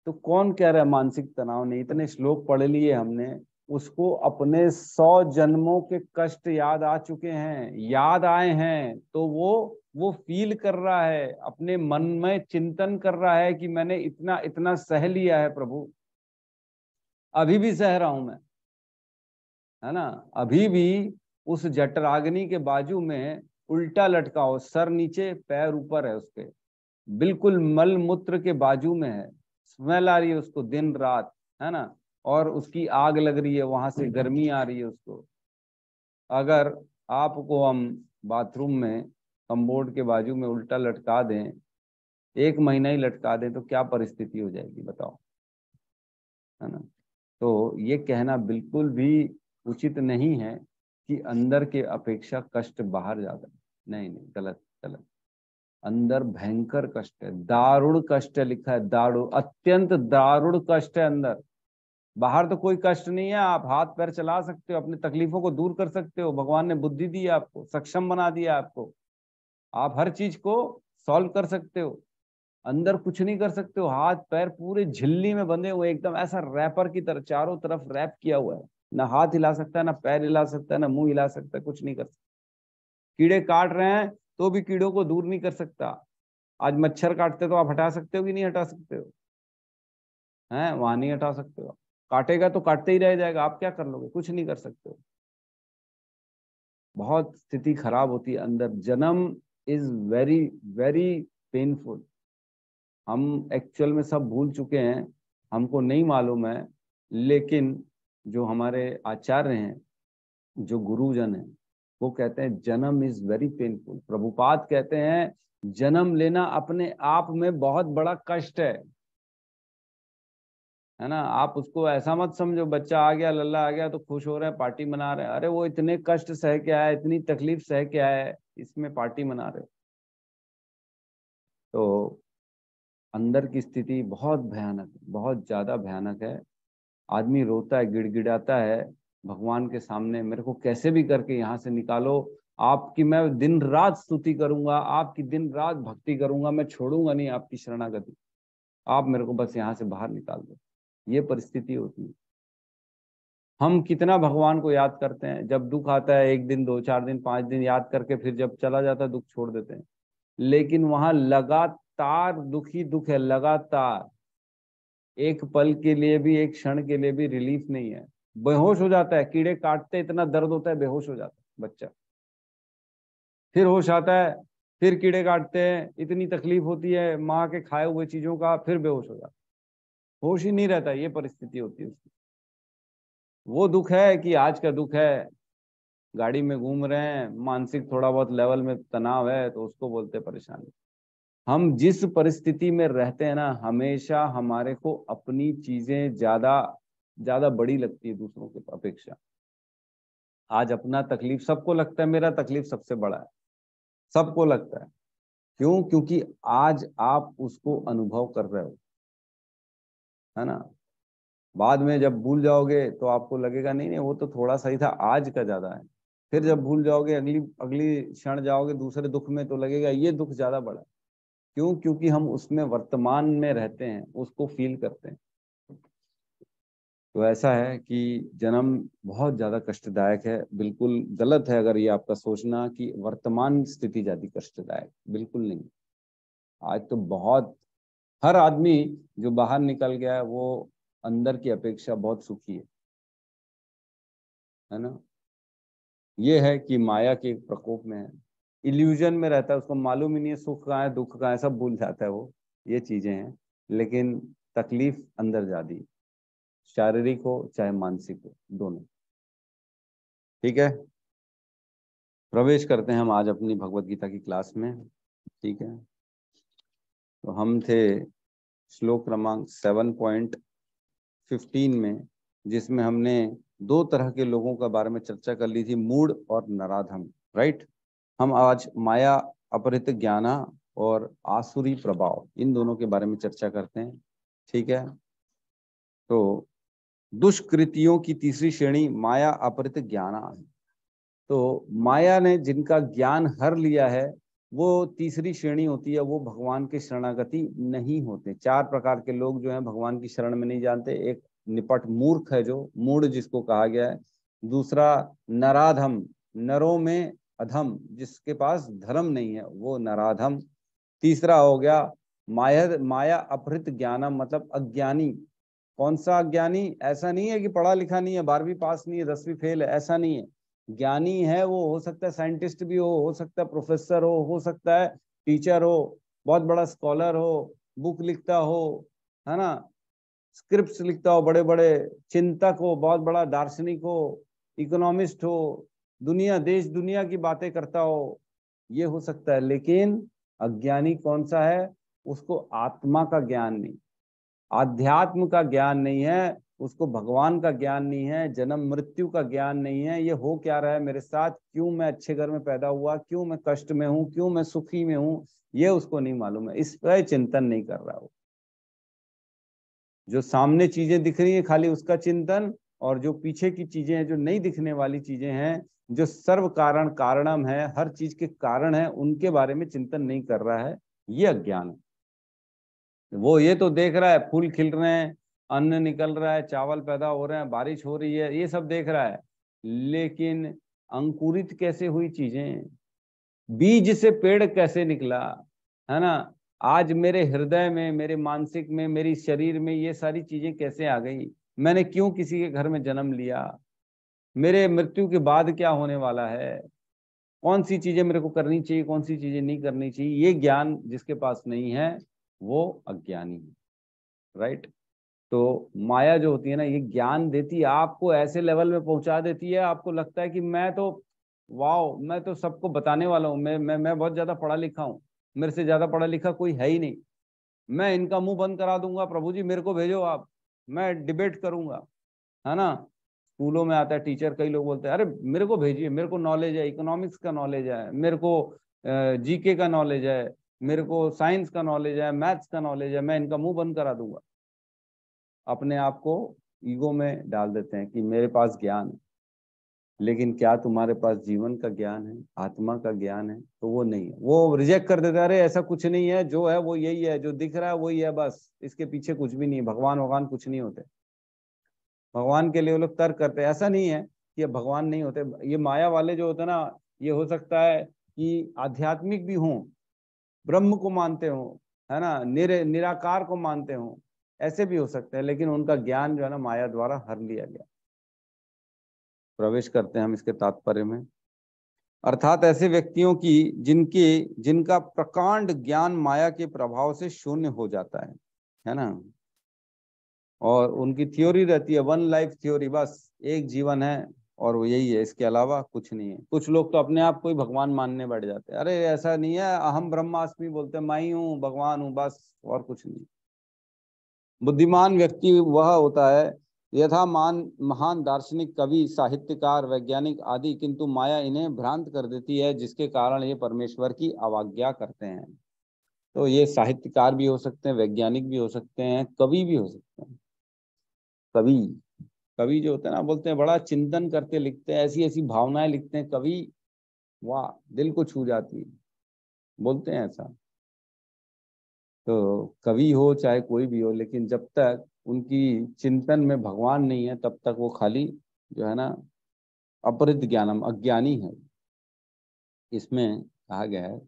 तो कौन कह रहा है मानसिक तनाव नहीं? इतने श्लोक पढ़ लिए हमने, उसको अपने 100 जन्मों के कष्ट याद आ चुके हैं, याद आए हैं, तो वो फील कर रहा है, अपने मन में चिंतन कर रहा है कि मैंने इतना इतना सह लिया है प्रभु, अभी भी सह रहा हूं मैं, है ना। अभी भी उस जठराग्नि के बाजू में उल्टा लटका हो, सर नीचे पैर ऊपर है उसके, बिल्कुल मल मूत्र के बाजू में है, स्मेल आ रही है उसको दिन रात, है ना। और उसकी आग लग रही है, वहां से गर्मी आ रही है उसको। अगर आपको हम बाथरूम में कमबोर्ड के बाजू में उल्टा लटका दें, 1 महीना ही लटका दें, तो क्या परिस्थिति हो जाएगी बताओ, है ना। तो ये कहना बिल्कुल भी उचित नहीं है कि अंदर के अपेक्षा कष्ट बाहर ज्यादा है। नहीं नहीं, गलत गलत। अंदर भयंकर कष्ट है, दारुण कष्ट है, लिखा है दारुण, अत्यंत दारुण कष्ट है अंदर। बाहर तो कोई कष्ट नहीं है, आप हाथ पैर चला सकते हो, अपनी तकलीफों को दूर कर सकते हो, भगवान ने बुद्धि दी है आपको, सक्षम बना दिया आपको, आप हर चीज को सॉल्व कर सकते हो। अंदर कुछ नहीं कर सकते हो, हाथ पैर पूरे झिल्ली में बंधे हुए, एकदम ऐसा रैपर की तरह चारों तरफ रैप किया हुआ है, ना हाथ हिला सकता है, ना पैर हिला सकता है, ना मुंह हिला सकता है, कुछ नहीं कर सकता। कीड़े काट रहे हैं तो भी कीड़ों को दूर नहीं कर सकता। आज मच्छर काटते तो आप हटा सकते हो कि नहीं हटा सकते हो? हैं, वहां नहीं हटा सकते हो। काटेगा तो काटते ही रह जाएगा, आप क्या कर लोगे, कुछ नहीं कर सकते हो। बहुत स्थिति खराब होती है अंदर। जन्म इज वेरी वेरी पेनफुल। हम एक्चुअल में सब भूल चुके हैं, हमको नहीं मालूम है, लेकिन जो हमारे आचार्य हैं, जो गुरुजन हैं, वो कहते हैं जन्म इज वेरी पेनफुल। प्रभुपाद कहते हैं जन्म लेना अपने आप में बहुत बड़ा कष्ट है ना। आप उसको ऐसा मत समझो बच्चा आ गया, लल्ला आ गया तो खुश हो रहे हैं, पार्टी मना रहे हैं। अरे वो इतने कष्ट सह के आया, इतनी तकलीफ सह के आया है, इसमें पार्टी मना रहे हो। तो अंदर की स्थिति बहुत भयानक, बहुत ज्यादा भयानक है। आदमी रोता है, गिड़गिड़ाता है भगवान के सामने, मेरे को कैसे भी करके यहाँ से निकालो। आपकी मैं दिन रात स्तुति करूंगा, आपकी दिन रात भक्ति करूंगा, मैं छोड़ूंगा नहीं आपकी शरणागति, आप मेरे को बस यहाँ से बाहर निकाल दो। ये परिस्थिति होती है। हम कितना भगवान को याद करते हैं, जब दुख आता है 1 दिन 2 4 दिन 5 दिन याद करके फिर जब चला जाता है दुख छोड़ देते हैं। लेकिन वहां लगातार दुखी दुख है, लगातार। एक पल के लिए भी, एक क्षण के लिए भी रिलीफ नहीं है। बेहोश हो जाता है, कीड़े काटते इतना दर्द होता है, बेहोश हो जाता है बच्चा, फिर होश आता है, फिर कीड़े काटते हैं, इतनी तकलीफ होती है माँ के खाए हुए चीजों का, फिर बेहोश हो जाता है, होश ही नहीं रहता। ये परिस्थिति होती है उसकी। वो दुख है कि आज का दुख है, गाड़ी में घूम रहे हैं, मानसिक थोड़ा बहुत लेवल में तनाव है तो उसको बोलते परेशानी। हम जिस परिस्थिति में रहते हैं ना, हमेशा हमारे को अपनी चीजें ज्यादा ज्यादा बड़ी लगती है दूसरों के अपेक्षा। आज अपना तकलीफ सबको लगता है, मेरा तकलीफ सबसे बड़ा है, सबको लगता है। क्यों? क्योंकि आज आप उसको अनुभव कर रहे हो, है ना। बाद में जब भूल जाओगे तो आपको लगेगा नहीं नहीं वो तो थोड़ा सा ही था, आज का ज्यादा है। फिर जब भूल जाओगे, अगली अगली क्षण जाओगे दूसरे दुख में, तो लगेगा ये दुख ज्यादा बड़ा है। क्यों? क्योंकि हम उसमें वर्तमान में रहते हैं, उसको फील करते हैं। तो ऐसा है कि जन्म बहुत ज्यादा कष्टदायक है। बिल्कुल गलत है अगर ये आपका सोचना कि वर्तमान स्थिति ज्यादा कष्टदायक, बिल्कुल नहीं। आज तो बहुत, हर आदमी जो बाहर निकल गया है वो अंदर की अपेक्षा बहुत सुखी है ना। ये है कि माया के प्रकोप में है, इल्यूजन में रहता है, उसको मालूम ही नहीं है सुख कहाँ है दुख कहाँ है, सब भूल जाता है वो। ये चीजें हैं, लेकिन तकलीफ अंदर ज्यादा, शारीरिक हो चाहे मानसिक हो, दोनों। ठीक है, प्रवेश करते हैं हम आज अपनी भगवत गीता की क्लास में। ठीक है, तो हम थे श्लोक क्रमांक 7.15 में, जिसमें हमने 2 तरह के लोगों का बारे में चर्चा कर ली थी, मूढ़ और नराधम। राइट। हम आज माया अपहृत ज्ञाना और आसुरी प्रभाव, इन दोनों के बारे में चर्चा करते हैं। ठीक है, तो दुष्कृतियों की तीसरी श्रेणी माया अपहृत ज्ञाना है। तो माया ने जिनका ज्ञान हर लिया है वो तीसरी श्रेणी होती है, वो भगवान के शरणागति नहीं होते। 4 प्रकार के लोग जो हैं भगवान की शरण में नहीं जानते। एक निपट मूर्ख है, जो मूढ़ जिसको कहा गया है। दूसरा नराधम, नरों में अधम, जिसके पास धर्म नहीं है, वो नराधम। तीसरा हो गया माया अपहृत ज्ञानम, मतलब अज्ञानी। कौन सा अज्ञानी? ऐसा नहीं है कि पढ़ा लिखा नहीं है, 12वीं पास नहीं है, 10वीं फेल है, ऐसा नहीं है। ज्ञानी है वो, हो सकता है साइंटिस्ट भी हो सकता है प्रोफेसर हो सकता है टीचर हो, बहुत बड़ा स्कॉलर हो, बुक लिखता हो, है ना, स्क्रिप्ट्स लिखता हो, बड़े बड़े चिंतक हो, बहुत बड़ा दार्शनिक हो, इकोनॉमिस्ट हो, दुनिया देश दुनिया की बातें करता हो, ये हो सकता है। लेकिन अज्ञानी कौन सा है? उसको आत्मा का ज्ञान नहीं, आध्यात्म का ज्ञान नहीं है, उसको भगवान का ज्ञान नहीं है, जन्म मृत्यु का ज्ञान नहीं है, ये हो क्या रहा है मेरे साथ, क्यों मैं अच्छे घर में पैदा हुआ, क्यों मैं कष्ट में हूँ, क्यों मैं सुखी में हूँ, ये उसको नहीं मालूम है। इस पर चिंतन नहीं कर रहा हो। जो सामने चीजें दिख रही हैं खाली उसका चिंतन, और जो पीछे की चीजें हैं, जो नहीं दिखने वाली चीजें हैं, जो सर्व कारण कारणम है, हर चीज के कारण है, उनके बारे में चिंतन नहीं कर रहा है, ये अज्ञान है। वो ये तो देख रहा है फूल खिल रहे हैं, अन्न निकल रहा है, चावल पैदा हो रहे हैं, बारिश हो रही है, ये सब देख रहा है, लेकिन अंकुरित कैसे हुई चीजें, बीज से पेड़ कैसे निकला, है ना, आज मेरे हृदय में, मेरे मानसिक में, मेरी शरीर में ये सारी चीजें कैसे आ गई? मैंने क्यों किसी के घर में जन्म लिया? मेरे मृत्यु के बाद क्या होने वाला है? कौन सी चीजें मेरे को करनी चाहिए, कौन सी चीजें नहीं करनी चाहिए? ये ज्ञान जिसके पास नहीं है वो अज्ञानी है, राइट? तो माया जो होती है ना, ये ज्ञान देती है, आपको ऐसे लेवल में पहुंचा देती है, आपको लगता है कि मैं तो वाओ, मैं तो सबको बताने वाला हूँ, मैं बहुत ज्यादा पढ़ा लिखा हूँ, मेरे से ज्यादा पढ़ा लिखा कोई है ही नहीं, मैं इनका मुंह बंद करा दूंगा, प्रभु जी मेरे को भेजो आप, मैं डिबेट करूंगा, है ना? स्कूलों में आता है टीचर, कई लोग बोलते हैं अरे मेरे को भेजिए, मेरे को नॉलेज है, इकोनॉमिक्स का नॉलेज है, मेरे को जीके का नॉलेज है, मेरे को साइंस का नॉलेज है, मैथ्स का नॉलेज है, मैं इनका मुंह बंद करा दूंगा। अपने आप को ईगो में डाल देते हैं कि मेरे पास ज्ञान है, लेकिन क्या तुम्हारे पास जीवन का ज्ञान है, आत्मा का ज्ञान है? तो वो नहीं है, वो रिजेक्ट कर देता है, अरे ऐसा कुछ नहीं है, जो है वो यही है, जो दिख रहा है वही है, बस इसके पीछे कुछ भी नहीं है, भगवान कुछ नहीं होते। भगवान के लिए वो लोग तर्क करते हैं, ऐसा नहीं है कि ये भगवान नहीं होते, ये माया वाले जो होते हैं ना, ये हो सकता है कि आध्यात्मिक भी हों, ब्रह्म को मानते हो, है ना, निराकार को मानते हो, ऐसे भी हो सकते हैं, लेकिन उनका ज्ञान जो है ना माया द्वारा हर लिया गया। प्रवेश करते हैं हम इसके तात्पर्य में। अर्थात ऐसे व्यक्तियों की जिनका प्रकांड ज्ञान माया के प्रभाव से शून्य हो जाता है ना, और उनकी थ्योरी रहती है वन लाइफ थ्योरी, बस एक जीवन है और वो यही है, इसके अलावा कुछ नहीं है। कुछ लोग तो अपने आप को ही भगवान मानने बैठ जाते हैं, अरे ऐसा नहीं है, अहम ब्रह्मास्मि बोलते हैं, मैं ही हूँ, भगवान हूँ, बस और कुछ नहीं। बुद्धिमान व्यक्ति वह होता है यथा महान दार्शनिक, कवि, साहित्यकार, वैज्ञानिक आदि, किंतु माया इन्हें भ्रांत कर देती है, जिसके कारण ये परमेश्वर की अवज्ञा करते हैं। तो ये साहित्यकार भी हो सकते हैं, वैज्ञानिक भी हो सकते हैं, कवि भी हो सकते हैं। कवि कवि जो होते हैं ना, बोलते हैं बड़ा चिंतन करते लिखते हैं, ऐसी ऐसी भावनाएं लिखते हैं कवि, वाह दिल को छू जाती है, बोलते हैं ऐसा। तो कवि हो चाहे कोई भी हो, लेकिन जब तक उनकी चिंतन में भगवान नहीं है तब तक वो खाली जो है ना अपरित ज्ञानम, अज्ञानी है। इसमें कहा गया है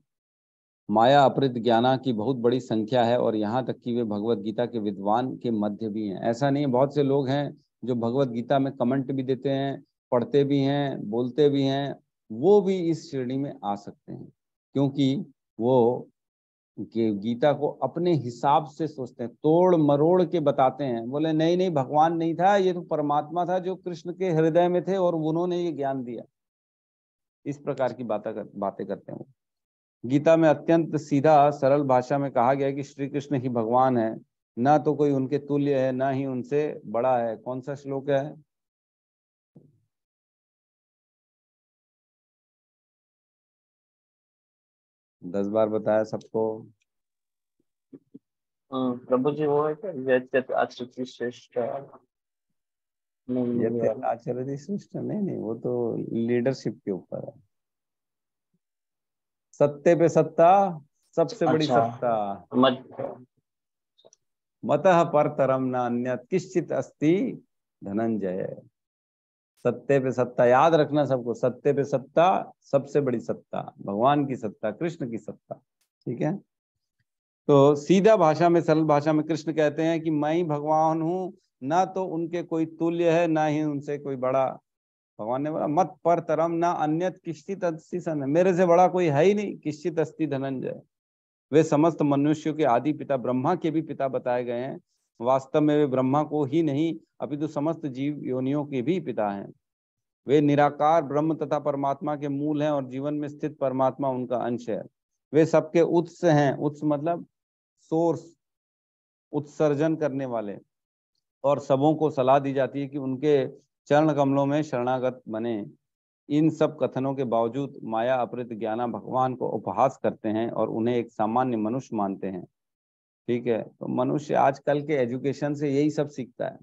माया अपरित ज्ञाना की बहुत बड़ी संख्या है, और यहाँ तक कि वे भगवत गीता के विद्वान के मध्य भी हैं। ऐसा नहीं है, बहुत से लोग हैं जो भगवत गीता में कमेंट भी देते हैं, पढ़ते भी हैं, बोलते भी हैं, वो भी इस श्रेणी में आ सकते हैं, क्योंकि वो गीता को अपने हिसाब से सोचते हैं, तोड़ मरोड़ के बताते हैं, बोले नहीं नहीं भगवान नहीं था, ये तो परमात्मा था जो कृष्ण के हृदय में थे और उन्होंने ये ज्ञान दिया। इस प्रकार की बातें करते हैं। गीता में अत्यंत सीधा सरल भाषा में कहा गया है कि श्री कृष्ण ही भगवान है, ना तो कोई उनके तुल्य है, ना ही उनसे बड़ा है। कौन सा श्लोक है? दस बार बताया सबको। प्रभु जी वो है क्या, आचरित श्रेष्ठ? नहीं, आचरित श्रेष्ठ नहीं, वो तो लीडरशिप के ऊपर है। सत्ते पे सत्ता, सबसे बड़ी सत्ता, मतः परतरम न अन्यत् किश्चित अस्ति धनंजय। सत्ते पे सत्ता, याद रखना सबको, सत्ते पे सत्ता, सबसे बड़ी सत्ता, भगवान की सत्ता, कृष्ण की सत्ता। ठीक है, तो सीधा भाषा में, सरल भाषा में कृष्ण कहते हैं कि मैं ही भगवान हूं, ना तो उनके कोई तुल्य है, ना ही उनसे कोई बड़ा। भगवान ने बोला मत पर तरम ना अन्यत किश्चित अस्ति सन, मेरे से बड़ा कोई है ही नहीं, किश्चित अस्ति धनंजय। वे समस्त मनुष्यों के आदि पिता, ब्रह्मा के भी पिता बताए गए हैं। वास्तव में वे ब्रह्मा को ही नहीं अपितु समस्त जीव योनियों के भी पिता हैं। वे निराकार ब्रह्म तथा परमात्मा के मूल हैं, और जीवन में स्थित परमात्मा उनका अंश है। वे सबके उत्स हैं, उत्स मतलब सोर्स, उत्सर्जन करने वाले, और सबों को सलाह दी जाती है कि उनके चरण कमलों में शरणागत बने। इन सब कथनों के बावजूद माया अपरित ज्ञाना भगवान को उपहास करते हैं और उन्हें एक सामान्य मनुष्य मानते हैं। ठीक है, तो मनुष्य आजकल के एजुकेशन से यही सब सीखता है।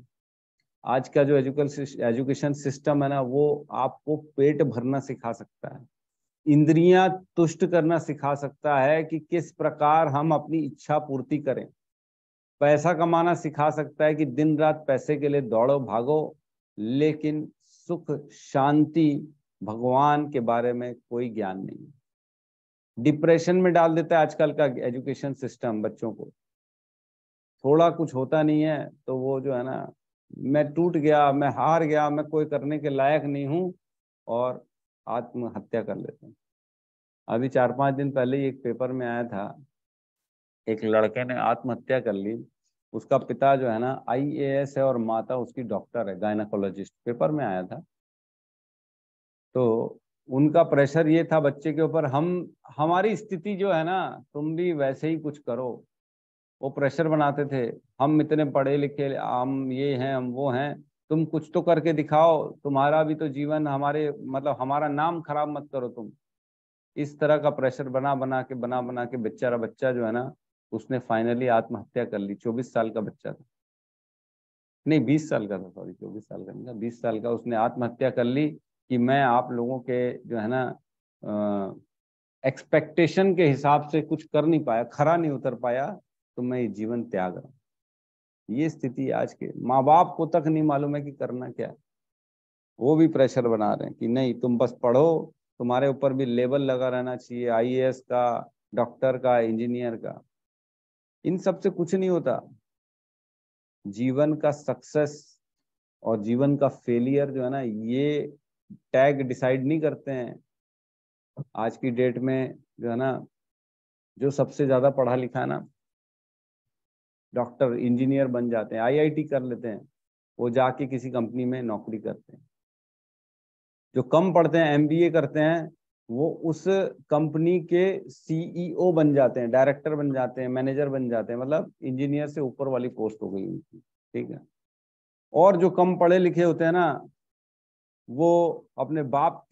आज का जो एजुकेशन सिस्टम है ना, वो आपको पेट भरना सिखा सकता है, इंद्रियां तुष्ट करना सिखा सकता है कि किस प्रकार हम अपनी इच्छा पूर्ति करें, पैसा कमाना सिखा सकता है कि दिन रात पैसे के लिए दौड़ो भागो, लेकिन सुख शांति भगवान के बारे में कोई ज्ञान नहीं। डिप्रेशन में डाल देता है आजकल का एजुकेशन सिस्टम बच्चों को। थोड़ा कुछ होता नहीं है तो वो जो है ना, मैं टूट गया, मैं हार गया, मैं कोई करने के लायक नहीं हूँ, और आत्महत्या कर लेते हैं। अभी 4-5 दिन पहले ही एक पेपर में आया था, एक लड़के ने आत्महत्या कर ली। उसका पिता जो है ना IAS है और माता उसकी डॉक्टर है, गायनाकोलॉजिस्ट, पेपर में आया था। तो उनका प्रेशर ये था बच्चे के ऊपर, हमारी स्थिति जो है ना, तुम भी वैसे ही कुछ करो। वो प्रेशर बनाते थे, हम इतने पढ़े लिखे, हम ये हैं, हम वो हैं, तुम कुछ तो करके दिखाओ, तुम्हारा भी तो जीवन, हमारे मतलब हमारा नाम खराब मत करो तुम। इस तरह का प्रेशर बना बना के बेचारा बच्चा जो है ना, उसने फाइनली आत्महत्या कर ली। 24 साल का बच्चा था, नहीं 20 साल का था, सॉरी 24 साल का नहीं था, 20 साल का। उसने आत्महत्या कर ली कि मैं आप लोगों के जो है ना एक्सपेक्टेशन के हिसाब से कुछ कर नहीं पाया, खरा नहीं उतर पाया, तो मैं ये जीवन त्याग रहा हूँ। ये स्थिति आज के माँ बाप को तक नहीं मालूम है कि करना क्या है। वो भी प्रेशर बना रहे हैं कि नहीं तुम बस पढ़ो, तुम्हारे ऊपर भी लेवल लगा रहना चाहिए, IAS का, डॉक्टर का, इंजीनियर का। इन सब से कुछ नहीं होता। जीवन का सक्सेस और जीवन का फेलियर जो है ना, ये टैग डिसाइड नहीं करते हैं। आज की डेट में जो है ना, जो सबसे ज्यादा पढ़ा लिखा है ना, डॉक्टर इंजीनियर बन जाते हैं, IIT कर लेते हैं, वो जाके किसी कंपनी में नौकरी करते हैं। जो कम पढ़ते हैं, MBA करते हैं, वो उस कंपनी के CEO बन जाते हैं, डायरेक्टर बन जाते हैं, मैनेजर बन जाते हैं, मतलब इंजीनियर से ऊपर वाली पोस्ट हो गई उनकी, ठीक है। और जो कम पढ़े लिखे होते हैं ना, वो अपने बाप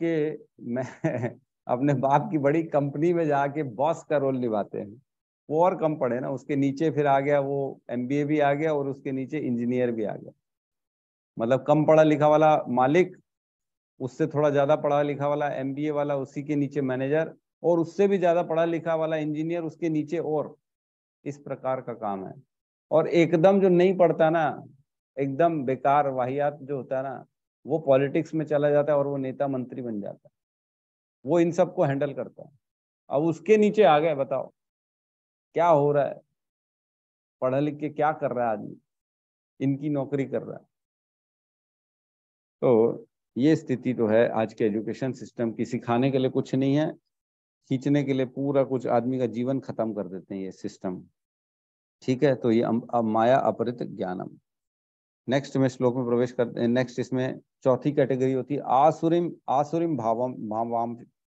की बड़ी कंपनी में जाके बॉस का रोल निभाते हैं। वो और कम पढ़े ना, उसके नीचे फिर आ गया वो MBA भी आ गया, और उसके नीचे इंजीनियर भी आ गया। मतलब कम पढ़ा लिखा वाला मालिक, उससे थोड़ा ज्यादा पढ़ा लिखा वाला MBA वाला, उसी के नीचे मैनेजर, और उससे भी ज्यादा पढ़ा लिखा वाला इंजीनियर उसके नीचे, और इस प्रकार का काम है। और एकदम जो नहीं पढ़ता ना, एकदम बेकार वाहियात जो होता है ना, वो पॉलिटिक्स में चला जाता है और वो नेता मंत्री बन जाता है। वो इन सबको हैंडल करता है। अब उसके नीचे आ गए, बताओ क्या हो रहा है, पढ़ लिख के क्या कर रहा है आदमी, इनकी नौकरी कर रहा है। तो ये स्थिति तो है आज के एजुकेशन सिस्टम की। सिखाने के लिए कुछ नहीं है, खींचने के लिए पूरा कुछ आदमी का जीवन खत्म कर देते हैं ये सिस्टम, ठीक है। तो ये अब माया अपहृत ज्ञानम। नेक्स्ट में श्लोक में प्रवेश करते हैं। नेक्स्ट इसमें चौथी कैटेगरी होती है आसुरिम आसुरिम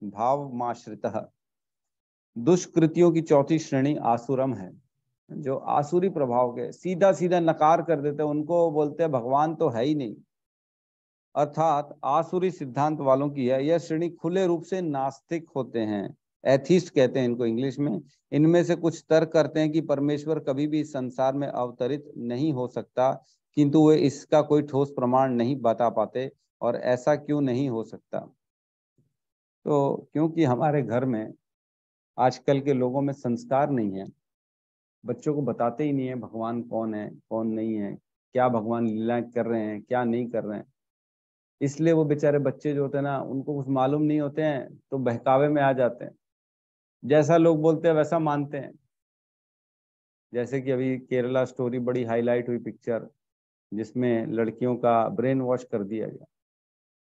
भावमाश्रितः। दुष्कृतियों की चौथी श्रेणी आसुरम है, जो आसुरी प्रभाव के सीधा सीधा नकार कर देते हैं, उनको बोलते हैं भगवान तो है ही नहीं, अर्थात आसुरी सिद्धांत वालों की है यह श्रेणी। खुले रूप से नास्तिक होते हैं, एथिस्ट कहते हैं इनको इंग्लिश में। इनमें से कुछ तर्क करते हैं कि परमेश्वर कभी भी इस संसार में अवतरित नहीं हो सकता, किंतु वे इसका कोई ठोस प्रमाण नहीं बता पाते। और ऐसा क्यों नहीं हो सकता? तो क्योंकि हमारे घर में आजकल के लोगों में संस्कार नहीं है, बच्चों को बताते ही नहीं है भगवान कौन है कौन नहीं है, क्या भगवान लीला कर रहे हैं क्या नहीं कर रहे हैं। इसलिए वो बेचारे बच्चे जो होते हैं ना, उनको कुछ मालूम नहीं होते हैं, तो बहकावे में आ जाते हैं, जैसा लोग बोलते हैं वैसा मानते हैं। जैसे कि अभी केरला स्टोरी बड़ी हाईलाइट हुई पिक्चर, जिसमें लड़कियों का ब्रेन वॉश कर दिया गया,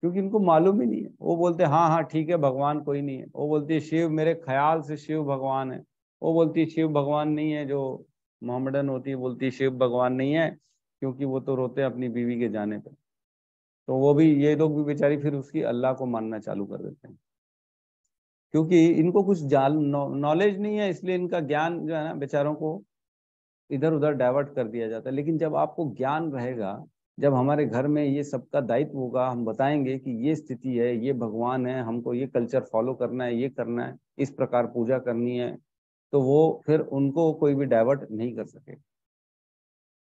क्योंकि इनको मालूम ही नहीं है। वो बोलते हैं हाँ हाँ ठीक है भगवान कोई नहीं है, वो बोलती है शिव, मेरे ख्याल से शिव भगवान है, वो बोलती है शिव भगवान नहीं है। जो मोहम्मदन होती है बोलती है शिव भगवान नहीं है, क्योंकि वो तो रोते हैं अपनी बीवी के जाने पर। तो वो भी, ये लोग भी बेचारी फिर उसकी अल्लाह को मानना चालू कर देते हैं, क्योंकि इनको कुछ नॉलेज नहीं है, इसलिए इनका ज्ञान जो है ना बेचारों को इधर उधर डाइवर्ट कर दिया जाता है। लेकिन जब आपको ज्ञान रहेगा, जब हमारे घर में ये सबका दायित्व होगा, हम बताएंगे कि ये स्थिति है, ये भगवान है, हमको ये कल्चर फॉलो करना है, ये करना है, इस प्रकार पूजा करनी है, तो वो फिर उनको कोई भी डाइवर्ट नहीं कर सके।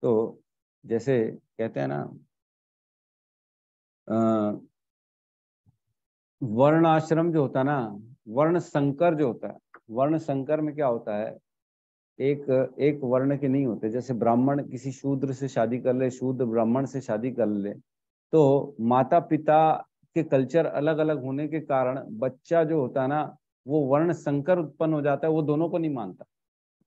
तो जैसे कहते हैं ना, वर्ण आश्रम जो होता है ना, वर्ण संकर जो होता है, वर्ण संकर में क्या होता है, एक वर्ण के नहीं होते। जैसे ब्राह्मण किसी शूद्र से शादी कर ले, शूद्र ब्राह्मण से शादी कर ले, तो माता पिता के कल्चर अलग अलग होने के कारण बच्चा जो होता है ना, वो वर्ण संकर उत्पन्न हो जाता है, वो दोनों को नहीं मानता।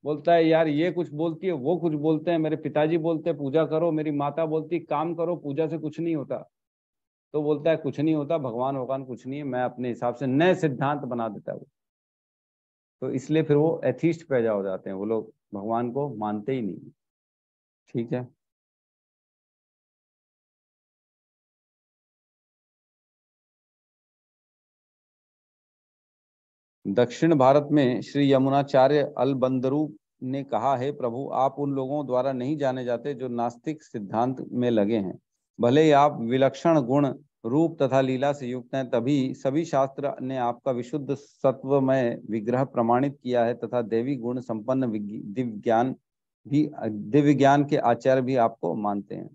बोलता है यार ये कुछ बोलती है, वो कुछ बोलते हैं, मेरे पिताजी बोलते हैं पूजा करो, मेरी माता बोलती है काम करो, पूजा से कुछ नहीं होता। तो बोलता है कुछ नहीं होता, भगवान भगवान कुछ नहीं है, मैं अपने हिसाब से नए सिद्धांत बना देता है वो। तो इसलिए फिर वो एथिस्ट पैदा हो जाते हैं, वो लोग भगवान को मानते ही नहीं। ठीक है। दक्षिण भारत में श्री यमुनाचार्य अलबंदरू ने कहा है, प्रभु आप उन लोगों द्वारा नहीं जाने जाते जो नास्तिक सिद्धांत में लगे हैं। भले ही आप विलक्षण गुण रूप तथा लीला से युक्त हैं, तभी सभी शास्त्र ने आपका विशुद्ध सत्वमय विग्रह प्रमाणित किया है तथा देवी गुण संपन्न दिव्य ज्ञान के आचार्य भी आपको मानते हैं।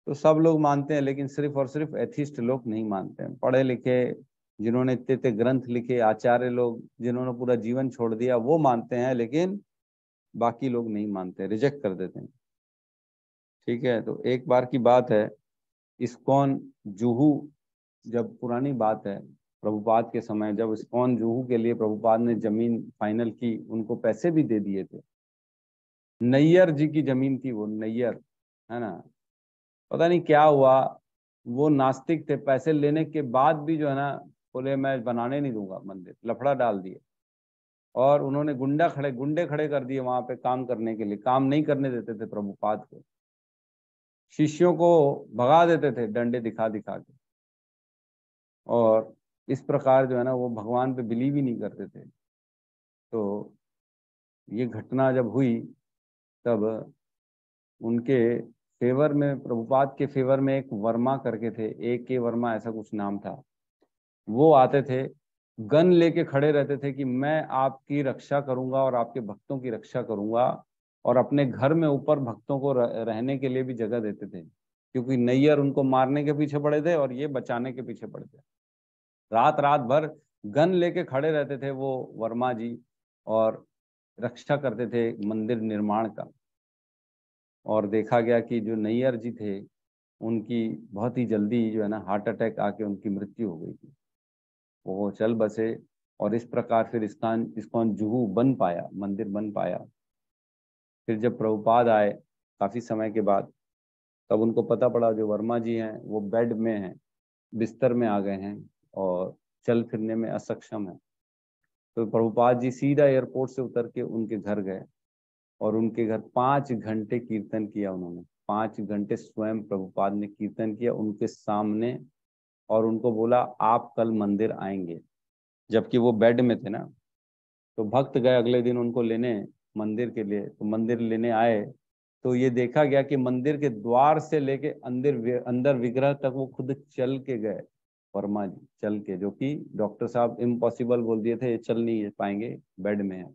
तो सब लोग मानते हैं, लेकिन सिर्फ और सिर्फ एथिस्ट लोग नहीं मानते हैं। पढ़े लिखे जिन्होंने इतने इतने ग्रंथ लिखे, आचार्य लोग जिन्होंने पूरा जीवन छोड़ दिया, वो मानते हैं, लेकिन बाकी लोग नहीं मानते, रिजेक्ट कर देते हैं। ठीक है। तो एक बार की बात है, इस्कॉन जुहू, जब पुरानी बात है प्रभुपाद के समय, जब इस्कॉन जुहू के लिए प्रभुपाद ने जमीन फाइनल की, उनको पैसे भी दे दिए थे। नैयर जी की जमीन थी वो, नैयर, है ना। पता नहीं क्या हुआ, वो नास्तिक थे, पैसे लेने के बाद भी जो है ना बोले मैं बनाने नहीं दूंगा मंदिर, लफड़ा डाल दिए। और उन्होंने गुंडे खड़े कर दिए वहां पे काम करने के लिए, काम नहीं करने देते थे प्रभुपाद को, शिष्यों को भगा देते थे डंडे दिखा दिखा के। और इस प्रकार जो है ना वो भगवान पे बिलीव ही नहीं करते थे। तो ये घटना जब हुई, तब उनके फेवर में, प्रभुपाद के फेवर में एक वर्मा करके थे, AK वर्मा ऐसा कुछ नाम था, वो आते थे, गन लेके खड़े रहते थे कि मैं आपकी रक्षा करूंगा और आपके भक्तों की रक्षा करूंगा, और अपने घर में ऊपर भक्तों को रहने के लिए भी जगह देते थे, क्योंकि नैयर उनको मारने के पीछे पड़े थे और ये बचाने के पीछे पड़े थे। रात रात भर गन लेके खड़े रहते थे वो वर्मा जी, और रक्षा करते थे मंदिर निर्माण का। और देखा गया कि जो नैयर जी थे, उनकी बहुत ही जल्दी जो है ना हार्ट अटैक आके उनकी मृत्यु हो गई थी। वो चल बसे, और इस प्रकार फिर इस्कॉन जुहू बन पाया, मंदिर बन पाया। फिर जब प्रभुपाद आए काफी समय के बाद, तब उनको पता पड़ा जो वर्मा जी हैं वो बेड में हैं, बिस्तर में आ गए हैं और चल फिरने में असक्षम है। तो प्रभुपाद जी सीधा एयरपोर्ट से उतर के उनके घर गए, और उनके घर 5 घंटे कीर्तन किया उन्होंने। 5 घंटे स्वयं प्रभुपाद ने कीर्तन किया उनके सामने, और उनको बोला आप कल मंदिर आएंगे, जबकि वो बेड में थे ना। तो भक्त गए अगले दिन उनको लेने मंदिर के लिए, तो मंदिर लेने आए, तो ये देखा गया कि मंदिर के द्वार से लेके अंदर विग्रह तक वो खुद चल के गए, वर्मा जी चल के, जो कि डॉक्टर साहब इम्पॉसिबल बोल दिए थे, ये चल नहीं पाएंगे, बेड में है।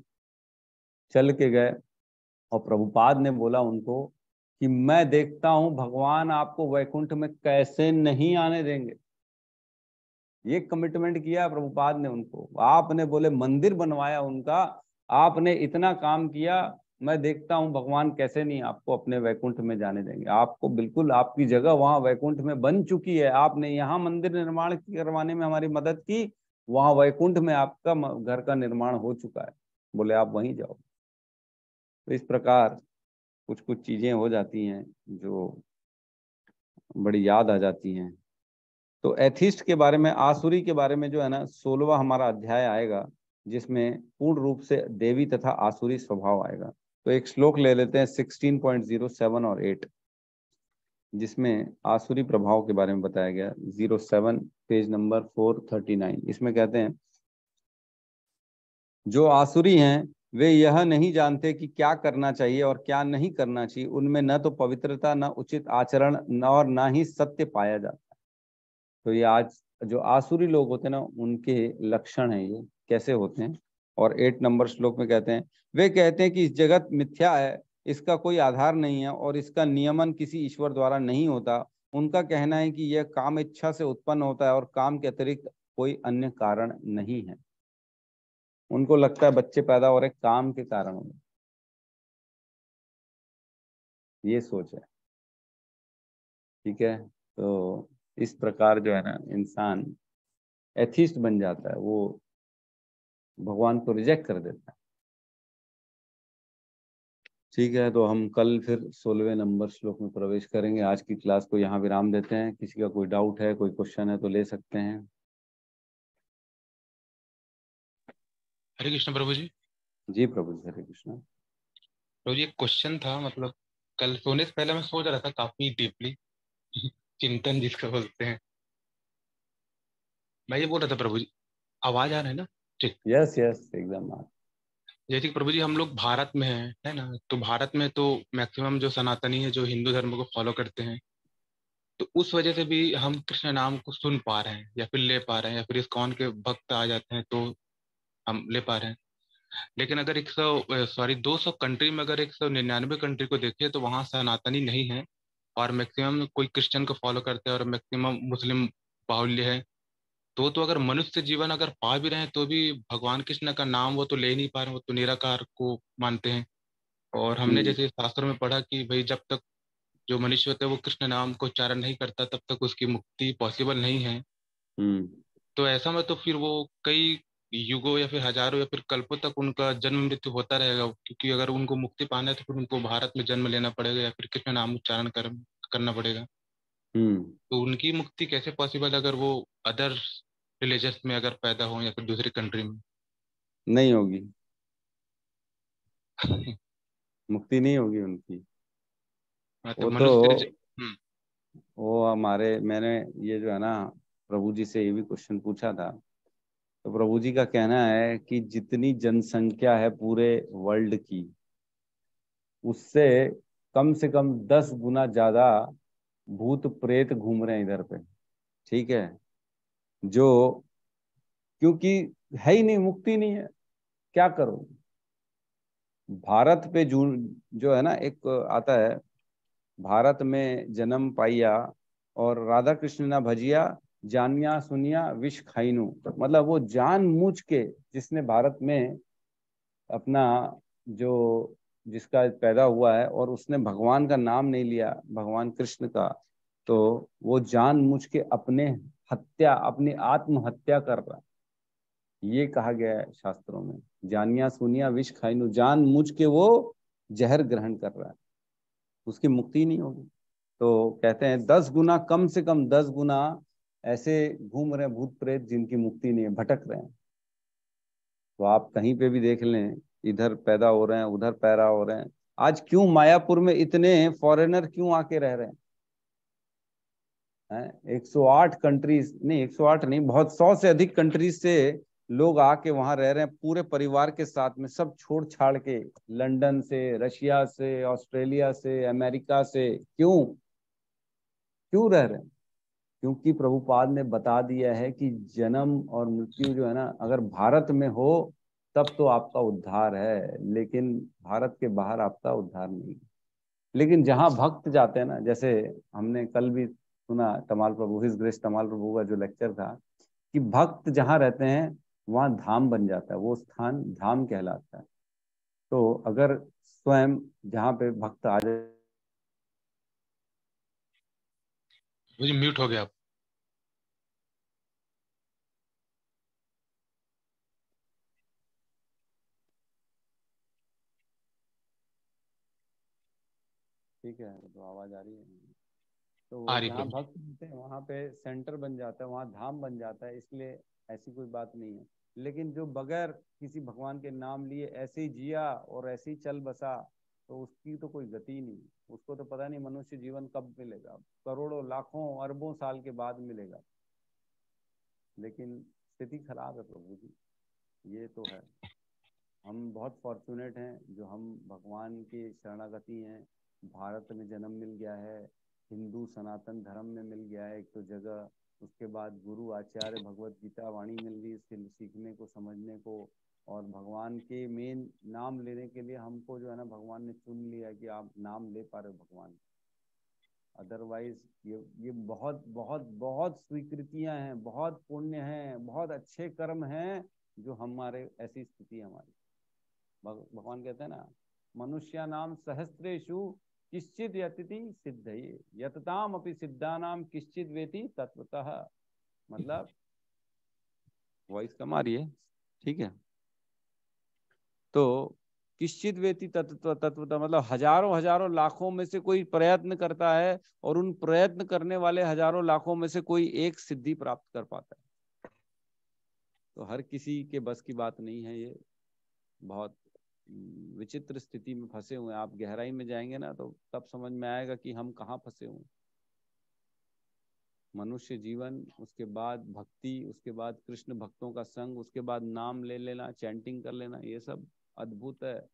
चल के गए, और प्रभुपाद ने बोला उनको कि मैं देखता हूं भगवान आपको वैकुंठ में कैसे नहीं आने देंगे। ये कमिटमेंट किया प्रभुपाद ने उनको। आपने बोले मंदिर बनवाया उनका, आपने इतना काम किया, मैं देखता हूं भगवान कैसे नहीं आपको अपने वैकुंठ में जाने देंगे। आपको बिल्कुल, आपकी जगह वहां वैकुंठ में बन चुकी है, आपने यहाँ मंदिर निर्माण करवाने में हमारी मदद की, वहां वैकुंठ में आपका घर का निर्माण हो चुका है, बोले आप वहीं जाओ। तो इस प्रकार कुछ कुछ चीजें हो जाती हैं जो बड़ी याद आ जाती हैं। तो एथिस्ट के बारे में, आसुरी के बारे में जो है ना 16वां हमारा अध्याय आएगा, जिसमें पूर्ण रूप से देवी तथा आसुरी स्वभाव आएगा। तो एक श्लोक ले लेते हैं 16.07 और 8, जिसमें आसुरी प्रभाव के बारे में बताया गया। 07 पेज नंबर 439। इसमें कहते हैं, जो आसुरी हैं वे यह नहीं जानते कि क्या करना चाहिए और क्या नहीं करना चाहिए। उनमें न तो पवित्रता, न उचित आचरण, न और न ही सत्य पाया जाता। तो ये आज जो आसुरी लोग होते हैं ना, उनके लक्षण हैं ये, कैसे होते हैं। और 8 नंबर श्लोक में कहते हैं, वे कहते हैं कि इस जगत मिथ्या है, इसका कोई आधार नहीं है और इसका नियमन किसी ईश्वर द्वारा नहीं होता। उनका कहना है कि यह काम इच्छा से उत्पन्न होता है और काम के अतिरिक्त कोई अन्य कारण नहीं है। उनको लगता है बच्चे पैदा हो रहे काम के कारण हो रहे, ये सोच है। ठीक है। तो इस प्रकार जो है ना इंसान एथिस्ट बन जाता है। वो भगवान को रिजेक्ट कर देता है। ठीक है, तो हम कल फिर 16वें नंबर श्लोक में प्रवेश करेंगे। आज की क्लास को यहाँ विराम देते हैं। किसी का कोई डाउट है, कोई क्वेश्चन है तो ले सकते हैं। हरे कृष्ण प्रभु जी। जी प्रभु जी, हरे कृष्ण। प्रभु जी एक क्वेश्चन था, मतलब कल सोने से पहले मैं सोच रहा था काफी डीपली चिंतन जिसको बोलते हैं। मैं ये बोल रहा था प्रभु जी, आवाज आ रहा है ना? ठीक। यस यस, एकदम। जैसे कि प्रभु जी हम लोग भारत में हैं, है ना, तो भारत में तो मैक्सिमम जो सनातनी है, जो हिंदू धर्म को फॉलो करते हैं, तो उस वजह से भी हम कृष्ण नाम को सुन पा रहे हैं या फिर ले पा रहे हैं, या फिर इस्कॉन के भक्त आ जाते हैं तो हम ले पा रहे हैं। लेकिन अगर 200 कंट्री में अगर 199 कंट्री को देखें तो वहाँ सनातनी नहीं है, और मैक्सिमम कोई क्रिश्चियन को फॉलो करते हैं, और मैक्सिमम मुस्लिम बाहुल्य है। तो अगर मनुष्य जीवन अगर पा भी रहे हैं तो भी भगवान कृष्ण का नाम वो तो ले नहीं पा रहे हैं, वो तो निराकार को मानते हैं। और हमने हम्म जैसे शास्त्रों में पढ़ा कि भाई जब तक जो मनुष्य होता है वो कृष्ण नाम को उच्चारण नहीं करता तब तक उसकी मुक्ति पॉसिबल नहीं है। हम्म तो ऐसा में तो फिर वो कई युगों या फिर हजारों या फिर कल्पों तक उनका जन्म मृत्यु होता रहेगा, क्योंकि अगर उनको मुक्ति पाना है तो फिर उनको भारत में जन्म लेना पड़ेगा या फिर कृष्ण नाम उच्चारण करना पड़ेगा। हम्म तो उनकी मुक्ति कैसे पॉसिबल अगर वो अदर रिलीजन्स में अगर पैदा हो या फिर दूसरी कंट्री में? नहीं होगी, मुक्ति नहीं होगी उनकी। हाँ, तो वो मनुष्य तो वो हमारे, मैंने ये जो है ना, प्रभु जी से ये भी क्वेश्चन पूछा था। तो प्रभु जी का कहना है कि जितनी जनसंख्या है पूरे वर्ल्ड की, उससे कम से कम 10 गुना ज्यादा भूत प्रेत घूम रहे हैं इधर पे। ठीक है, जो, क्योंकि है ही नहीं, मुक्ति नहीं है, क्या करो। भारत पे जो है ना, एक आता है, भारत में जन्म पाइया और राधा कृष्ण ना भजिया, जानिया सुनिया विष खाइनु। मतलब वो जान मूझ के जिसने भारत में अपना, जो जिसका पैदा हुआ है और उसने भगवान का नाम नहीं लिया, भगवान कृष्ण का, तो वो जान मूझ के अपने हत्या, अपनी आत्महत्या कर रहा है। ये कहा गया है शास्त्रों में, जानिया सुनिया विष खाइनु, जान मूझ के वो जहर ग्रहण कर रहा है, उसकी मुक्ति नहीं होगी। तो कहते हैं 10 गुना, कम से कम 10 गुना ऐसे घूम रहे हैं भूत प्रेत जिनकी मुक्ति नहीं है, भटक रहे हैं। तो आप कहीं पे भी देख लें, इधर पैदा हो रहे हैं, उधर पैदा हो रहे हैं। आज क्यों मायापुर में इतने फॉरेनर क्यों आके रह रहे हैं? 108 कंट्रीज, नहीं 108 नहीं, बहुत 100 से अधिक कंट्रीज से लोग आके वहां रह रहे हैं, पूरे परिवार के साथ में, सब छोड़ छाड़ के, लंदन से, रशिया से, ऑस्ट्रेलिया से, अमेरिका से। क्यों क्यों रह रहे हैं? क्योंकि प्रभुपाद ने बता दिया है कि जन्म और मृत्यु जो है ना, अगर भारत में हो तब तो आपका उद्धार है, लेकिन भारत के बाहर आपका उद्धार नहीं है। लेकिन जहां भक्त जाते हैं ना, जैसे हमने कल भी सुना, तमाल प्रभु, हिज ग्रेस तमाल प्रभु का जो लेक्चर था, कि भक्त जहां रहते हैं वहां धाम बन जाता है, वो स्थान धाम कहलाता है। तो अगर स्वयं जहाँ पे भक्त आ जाए, मुझे म्यूट हो गया आप। ठीक है, तो आवाज आ रही है। तो आ रही जहाँ प्रभु। भक्त होते हैं वहाँ पे सेंटर बन जाता है, वहाँ धाम बन जाता है, इसलिए ऐसी कोई बात नहीं है। लेकिन जो बगैर किसी भगवान के नाम लिए ऐसे ही जिया और ऐसे ही चल बसा, तो उसकी तो कोई गति नहीं। उसको तो पता नहीं मनुष्य जीवन कब मिलेगा, करोड़ों लाखों अरबों साल के बाद मिलेगा। लेकिन स्थिति खराब है प्रभु जी, ये तो है। हम बहुत फॉर्चुनेट हैं जो हम भगवान के शरणागति हैं। भारत में जन्म मिल गया है, हिंदू सनातन धर्म में मिल गया है एक तो जगह, उसके बाद गुरु आचार्य भगवत गीता वाणी मिल गई सीखने को, समझने को, और भगवान के मेन नाम लेने के लिए हमको जो है ना, भगवान ने चुन लिया कि आप नाम ले पा रहे हो भगवान। अदरवाइज ये बहुत बहुत बहुत स्वीकृतियां हैं, बहुत पुण्य हैं, बहुत अच्छे कर्म हैं जो हमारे, ऐसी स्थिति है हमारी। भगवान कहते हैं ना, मनुष्या नाम सहस्त्रेषु किश्चित यतिथि सिद्धये, यतताम अपि सिद्धानाम किश्चित वेति तत्वतः। मतलब वॉइस कम आ रही है, ठीक है। तो किश्चित वेति तत्व तत्वता, मतलब हजारों हजारों लाखों में से कोई प्रयत्न करता है और उन प्रयत्न करने वाले हजारों लाखों में से कोई एक सिद्धि प्राप्त कर पाता है। तो हर किसी के बस की बात नहीं है। ये बहुत विचित्र स्थिति में फंसे हुए हैं। आप गहराई में जाएंगे ना तो तब समझ में आएगा कि हम कहाँ फंसे हुए। मनुष्य जीवन, उसके बाद भक्ति, उसके बाद कृष्ण भक्तों का संग, उसके बाद नाम ले लेना, चैंटिंग कर लेना, ये सब अद्भुत है।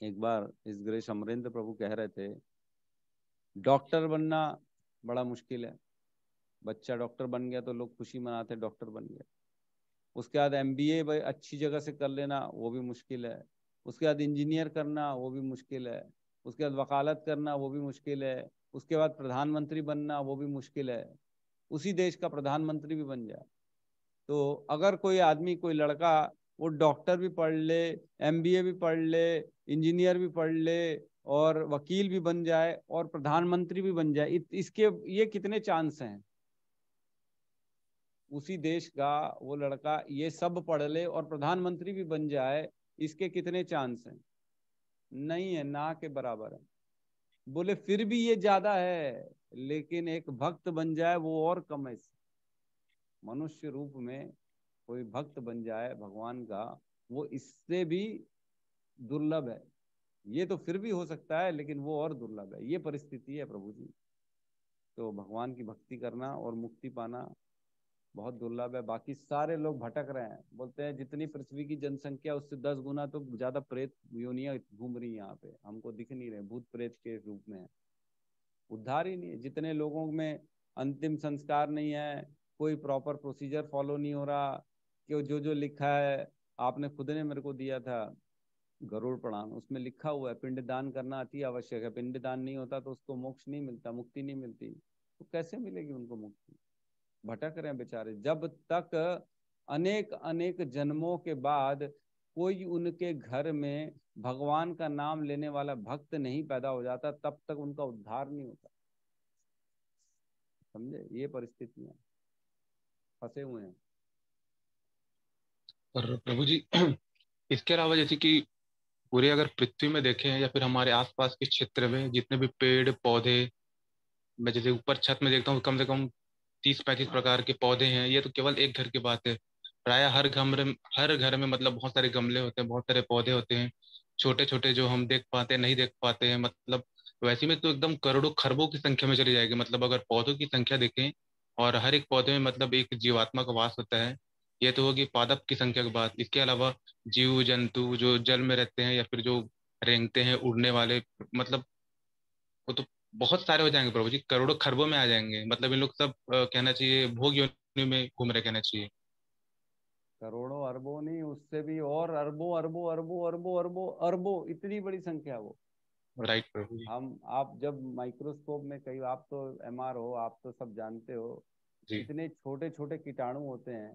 एक बार इस ग्रेस अमरेंद्र प्रभु कह रहे थे, डॉक्टर बनना बड़ा मुश्किल है। बच्चा डॉक्टर बन गया तो लोग खुशी मनाते, डॉक्टर बन गया। उसके बाद एमबीए भाई अच्छी जगह से कर लेना, वो भी मुश्किल है। उसके बाद इंजीनियर करना, वो भी मुश्किल है। उसके बाद वकालत करना, वो भी मुश्किल है। उसके बाद प्रधानमंत्री बनना, वो भी मुश्किल है। उसी देश का प्रधानमंत्री भी बन जाए तो अगर कोई आदमी, कोई लड़का, वो डॉक्टर भी पढ़ ले, एमबीए भी पढ़ ले, इंजीनियर भी पढ़ ले और वकील भी बन जाए और प्रधानमंत्री भी बन जाए, इसके ये कितने चांस हैं? उसी देश का वो लड़का ये सब पढ़ ले और प्रधानमंत्री भी बन जाए, इसके कितने चांस हैं? नहीं है, ना के बराबर है। बोले फिर भी ये ज्यादा है, लेकिन एक भक्त बन जाए वो और कम है। मनुष्य रूप में कोई भक्त बन जाए भगवान का, वो इससे भी दुर्लभ है। ये तो फिर भी हो सकता है, लेकिन वो और दुर्लभ है। ये परिस्थिति है प्रभु जी। तो भगवान की भक्ति करना और मुक्ति पाना बहुत दुर्लभ है। बाकी सारे लोग भटक रहे हैं, बोलते हैं जितनी पृथ्वी की जनसंख्या उससे 10 गुना तो ज्यादा प्रेत योनियां घूम रही हैं यहाँ पे, हमको दिख नहीं रहे, भूत प्रेत के रूप में। उद्धार ही नहीं है। जितने लोगों में अंतिम संस्कार नहीं है, कोई प्रॉपर प्रोसीजर फॉलो नहीं हो रहा, कि जो जो लिखा है, आपने खुद ने मेरे को दिया था गरुड़ पुराण, उसमें लिखा हुआ है पिंडदान करना अति आवश्यक है। पिंडदान नहीं होता तो उसको मोक्ष नहीं मिलता, मुक्ति नहीं मिलती। तो कैसे मिलेगी उनको मुक्ति? भटक रहे हैं बेचारे। जब तक अनेक अनेक जन्मों के बाद कोई उनके घर में भगवान का नाम लेने वाला भक्त नहीं पैदा हो जाता, तब तक उनका उद्धार नहीं होता। समझे? ये परिस्थितियां, फंसे हुए हैं। और प्रभु जी इसके अलावा जैसे कि पूरे अगर पृथ्वी में देखें या फिर हमारे आसपास के क्षेत्र में जितने भी पेड़ पौधे, मैं जैसे ऊपर छत में देखता हूँ कम से कम 30-35 प्रकार के पौधे हैं। ये तो केवल एक घर की बात है। प्राय हर घर में मतलब बहुत सारे गमले होते हैं, बहुत सारे पौधे होते हैं, छोटे छोटे, जो हम देख पाते हैं नहीं देख पाते हैं। मतलब वैसे में तो एकदम करोड़ों खरबों की संख्या में चली जाएगी। मतलब अगर पौधों की संख्या देखें और हर एक पौधे में मतलब एक जीवात्मा का वास होता है। ये तो होगी पादप की संख्या की बात। इसके अलावा जीव जंतु जो जल में रहते हैं या फिर जो रेंगते हैं, उड़ने वाले, मतलब वो तो बहुत सारे हो जाएंगे प्रभु जी, करोड़ों खरबों में आ जाएंगे। मतलब इन लोग सब कहना चाहिए भोग योनि में घूम रहे, कहना चाहिए। करोड़ों अरबों नहीं, उससे भी और अरबों अरबों अरबों अरबों अरबों अरबों, इतनी बड़ी संख्या वो। राइट प्रभु जी। हम आप जब माइक्रोस्कोप में, कई आप तो एमआर हो, आप तो सब जानते हो, जी इतने छोटे छोटे कीटाणु होते हैं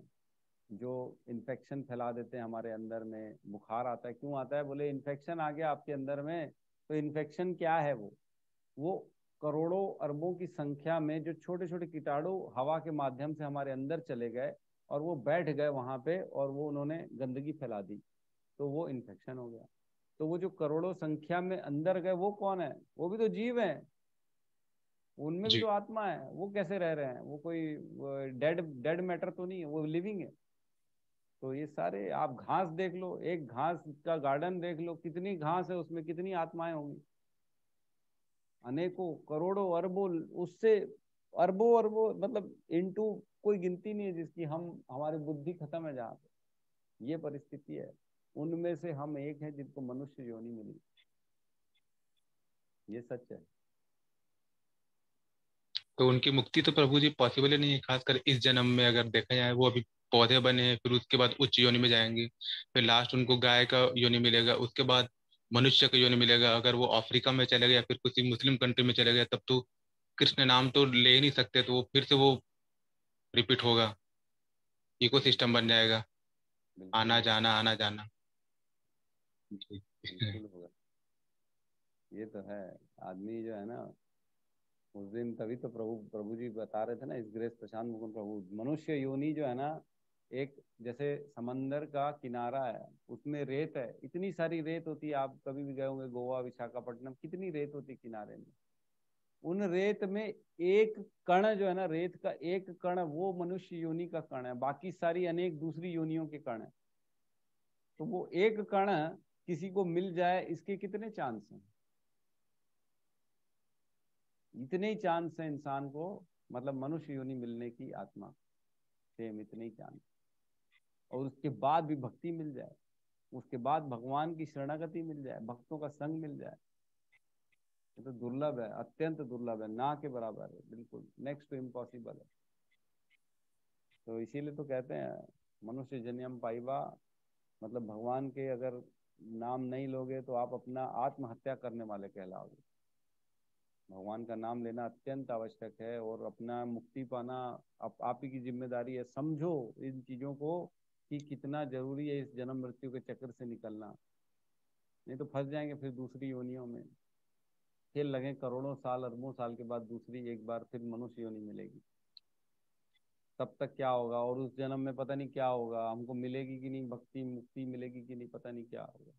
जो इन्फेक्शन फैला देते हैं हमारे अंदर में। बुखार आता है, क्यों आता है? बोले इन्फेक्शन आ गया आपके अंदर में। तो इन्फेक्शन क्या है? वो करोड़ों अरबों की संख्या में जो छोटे छोटे कीटाणु हवा के माध्यम से हमारे अंदर चले गए और वो बैठ गए वहां पे, और वो उन्होंने गंदगी फैला दी, तो वो इन्फेक्शन हो गया। तो वो जो करोड़ों संख्या में अंदर गए, वो कौन है? वो भी तो जीव है, उनमें भी जी। तो आत्मा है। वो कैसे रह रहे हैं? वो कोई डेड डेड मैटर तो नहीं है, वो लिविंग है। तो ये सारे, आप घास देख लो, एक घास का गार्डन देख लो, कितनी घास है, उसमें कितनी आत्माएं होंगी? अनेकों करोड़ों अरबों, उससे अरबों अरबों, मतलब इनटू कोई गिनती नहीं है जिसकी हम, हमारी बुद्धि खत्म है जहाँ पे। ये परिस्थिति है। उनमें से हम एक हैं जिनको मनुष्य योनि मिली। ये सच है। तो उनकी मुक्ति तो प्रभु जी पॉसिबल ही नहीं है, खासकर इस जन्म में अगर देखा जाए। वो अभी पौधे बने हैं, फिर उसके बाद उच्च योनि में जाएंगे, फिर लास्ट उनको गाय का योनि मिलेगा, उसके बाद मनुष्य का योनि मिलेगा। अगर वो अफ्रीका में चले गए या फिर किसी मुस्लिम कंट्री में चले गए, तब तो कृष्ण नाम तो ले ही नहीं सकते, तो वो फिर से वो रिपीट होगा, इकोसिस्टम बन जाएगा, बिल्कुल आना होगा। जाना आना जाना। जी बिल्कुल होगा। ये तो है। आदमी जो है ना, उस दिन तभी तो प्रभु प्रभु जी बता रहे थे ना, इस ग्रेस प्रशांत मुकुंद प्रभु, मनुष्य योनि जो है ना, एक जैसे समंदर का किनारा है, उसमें रेत है, इतनी सारी रेत होती है, आप कभी भी गए होंगे गोवा विशाखापट्टनम, कितनी रेत होती है किनारे में। उन रेत में एक कण जो है ना, रेत का एक कण वो मनुष्य योनि का कण है, बाकी सारी अनेक दूसरी योनियों के कण है। तो वो एक कण किसी को मिल जाए, इसके कितने चांस हैं? इतने ही चांस है इंसान को, मतलब मनुष्य योनि मिलने की, आत्मा सेम इतने ही चांस। और उसके बाद भी भक्ति मिल जाए, उसके बाद भगवान की शरणागति मिल जाए, भक्तों का संग मिल जाए, ये तो दुर्लभ है, अत्यंत दुर्लभ है, ना के बराबर है, बिल्कुल नेक्स्ट टू इम्पॉसिबल है। तो इसीलिए तो कहते हैं मनुष्य जन्म पाइबा, मतलब भगवान के अगर नाम नहीं लोगे तो आप अपना आत्महत्या करने वाले कहलाओगे। भगवान का नाम लेना अत्यंत आवश्यक है, और अपना मुक्ति पाना आप ही की जिम्मेदारी है। समझो इन चीजों को कि कितना जरूरी है इस जन्म मृत्यु के चक्कर से निकलना, नहीं तो फंस जाएंगे फिर दूसरी योनियों में। खेल लगे करोड़ों साल अरबों साल के बाद दूसरी एक बार फिर मनुष्य योनि मिलेगी, तब तक क्या होगा, और उस जन्म में पता नहीं क्या होगा, हमको मिलेगी कि नहीं भक्ति, मुक्ति मिलेगी कि नहीं, पता नहीं क्या होगा।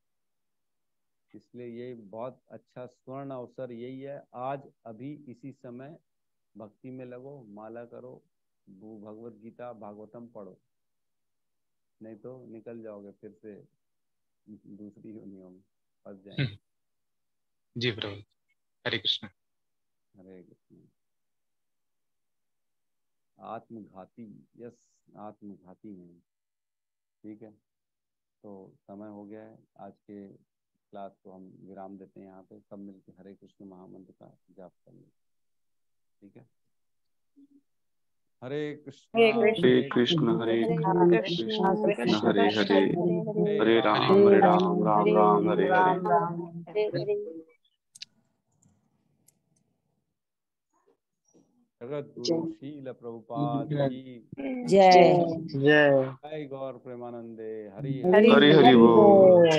इसलिए ये बहुत अच्छा स्वर्ण अवसर यही है, आज अभी इसी समय भक्ति में लगो, माला करो, भगवत गीता भागवतम पढ़ो, नहीं तो निकल जाओगे फिर से दूसरी योनियों में फंस जाएंगे। जी प्रभु, हरे कृष्ण। हरे कृष्ण। आत्मघाती, यस आत्मघाती हैं। ठीक है, तो समय हो गया है, आज के क्लास को हम विराम देते हैं यहाँ पे। सब मिलकर हरे कृष्ण महामंत्र का जाप करेंगे, ठीक है। हरे कृष्णा हरे कृष्ण हरे कृष्ण कृष्ण हरे हरे, हरे राम राम राम हरे हरे। जगत गुरु शील प्रभुपाद की जय जय जय गौर प्रेमानंदे, हरि हरि हरि बोल।